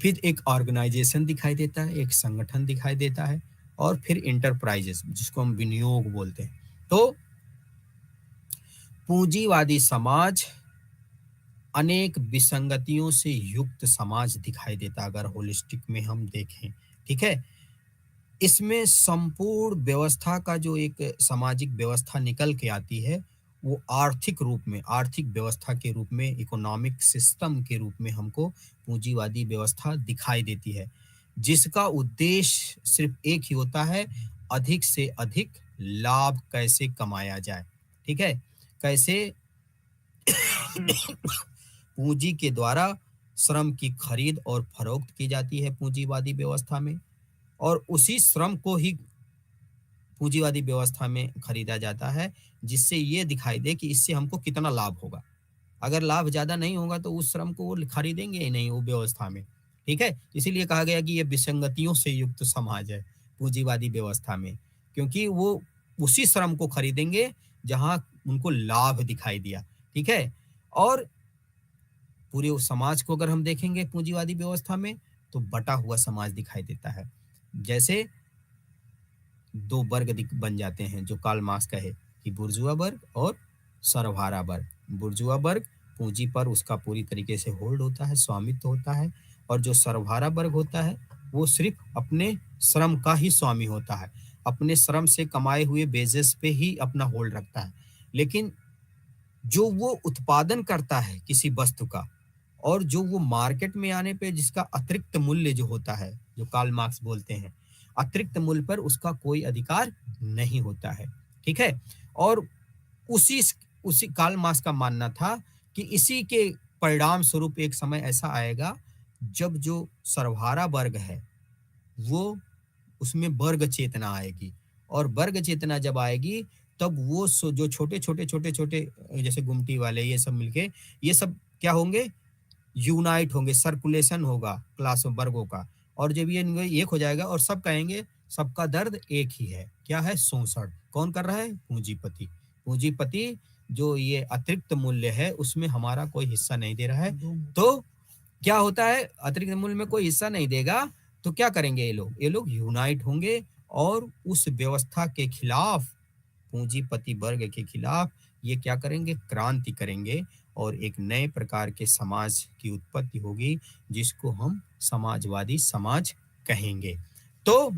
S1: फिर एक ऑर्गेनाइजेशन दिखाई देता है, एक संगठन दिखाई देता है, और फिर इंटरप्राइजेस जिसको हम विनियोग बोलते हैं। तो पूंजीवादी समाज अनेक विसंगतियों से युक्त समाज दिखाई देता अगर होलिस्टिक में हम देखें, ठीक है। इसमें संपूर्ण व्यवस्था का जो एक सामाजिक व्यवस्था निकल के आती है, वो आर्थिक रूप में, आर्थिक व्यवस्था के रूप में, इकोनॉमिक सिस्टम के रूप में हमको पूंजीवादी व्यवस्था दिखाई देती है, जिसका उद्देश्य सिर्फ एक ही होता है, अधिक से अधिक लाभ कैसे कमाया जाए, ठीक है। कैसे पूंजी के द्वारा श्रम की खरीद और फरोख्त की जाती है पूंजीवादी व्यवस्था में, और उसी श्रम को ही पूंजीवादी व्यवस्था में खरीदा जाता है, जिससे ये दिखाई दे कि इससे हमको कितना लाभ होगा। अगर लाभ ज़्यादा नहीं होगा तो उस श्रम को वो खरीदेंगे ही नहीं वो व्यवस्था में, ठीक है। इसीलिए कहा गया कि ये विसंगतियों से युक्त समाज है पूंजीवादी व्यवस्था में, क्योंकि वो उसी श्रम को खरीदेंगे जहाँ उनको लाभ दिखाई दिया, ठीक है। और पूरे उस समाज को अगर हम देखेंगे पूंजीवादी व्यवस्था में, तो बटा हुआ समाज दिखाई देता है। जैसे दो वर्ग बन जाते हैं जो कार्ल मार्क्स कहे कि बुर्जुआ वर्ग और सर्वहारा वर्ग। बुर्जुआ वर्ग पूंजी पर उसका पूरी तरीके से होल्ड होता है, स्वामित्व होता है, और जो सर्वहारा वर्ग होता है वो सिर्फ अपने श्रम का ही स्वामी होता है, अपने श्रम से कमाए हुए बेसिस पे ही अपना होल्ड रखता है। लेकिन जो वो उत्पादन करता है किसी वस्तु का, और जो वो मार्केट में आने पे जिसका अतिरिक्त मूल्य जो होता है, जो कार्ल मार्क्स बोलते हैं, अतिरिक्त मूल्य पर उसका कोई अधिकार नहीं होता है, ठीक है। और उसी उसी कार्ल मार्क्स का मानना था कि इसी के परिणाम स्वरूप एक समय ऐसा आएगा जब जो सर्वहारा वर्ग है वो उसमें वर्ग चेतना आएगी, और वर्ग चेतना जब आएगी तब वो जो छोटे छोटे छोटे छोटे जैसे गुमटी वाले ये सब मिलके ये सब क्या होंगे, यूनाइट होंगे, सर्कुलेशन होगा क्लास वर्गों का, और जब ये एक हो जाएगा और सब कहेंगे सबका दर्द एक ही है, क्या है, शोषण। कौन कर रहा है, पूंजीपति। पूंजीपति जो ये अतिरिक्त मूल्य है उसमें हमारा कोई हिस्सा नहीं दे रहा है, तो क्या होता है, अतिरिक्त मूल्य में कोई हिस्सा नहीं देगा तो क्या करेंगे ये लोग यूनाइट होंगे और उस व्यवस्था के खिलाफ, पूंजीपति वर्ग के खिलाफ ये क्या करेंगे, क्रांति करेंगे, और एक नए प्रकार के समाज की उत्पत्ति होगी जिसको हम समाजवादी समाज कहेंगे। तो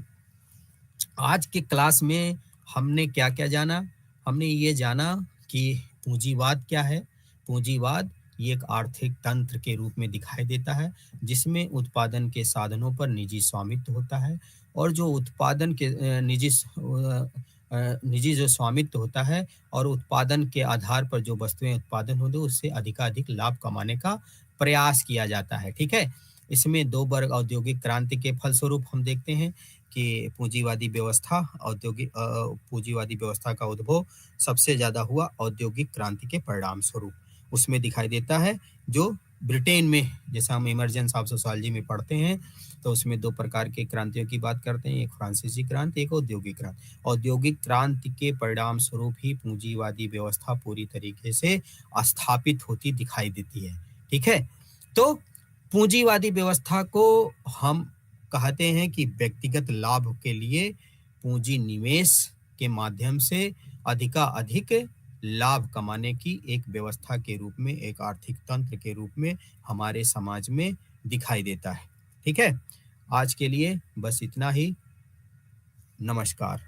S1: आज के क्लास में हमने क्या क्या जाना, हमने ये जाना कि पूंजीवाद क्या है। पूंजीवाद ये एक आर्थिक तंत्र के रूप में दिखाई देता है जिसमें उत्पादन के साधनों पर निजी स्वामित्व होता है, और जो उत्पादन के निजी जो स्वामित्व होता है और उत्पादन के आधार पर जो वस्तुएं उत्पादन होते हैं उससे अधिकाधिक लाभ कमाने का प्रयास किया जाता है, ठीक है। इसमें दो वर्ग औद्योगिक क्रांति के फलस्वरूप हम देखते हैं कि पूंजीवादी व्यवस्था का उद्भव सबसे ज़्यादा हुआ औद्योगिक क्रांति के परिणाम स्वरूप। उसमें दिखाई देता है जो ब्रिटेन में, जैसा हम इमर्जेंस ऑफ सोशियोलॉजी में पढ़ते हैं, तो उसमें दो प्रकार के क्रांतियों की बात करते हैं, एक फ्रांसीसी क्रांति, एक औद्योगिक क्रांति। औद्योगिक क्रांति के परिणाम स्वरूप ही पूंजीवादी व्यवस्था पूरी तरीके से स्थापित होती दिखाई देती है, ठीक है। तो पूंजीवादी व्यवस्था को हम कहते हैं कि व्यक्तिगत लाभ के लिए पूंजी निवेश के माध्यम से अधिकाधिक लाभ कमाने की एक व्यवस्था के रूप में, एक आर्थिक तंत्र के रूप में हमारे समाज में दिखाई देता है, ठीक है। आज के लिए बस इतना ही। नमस्कार।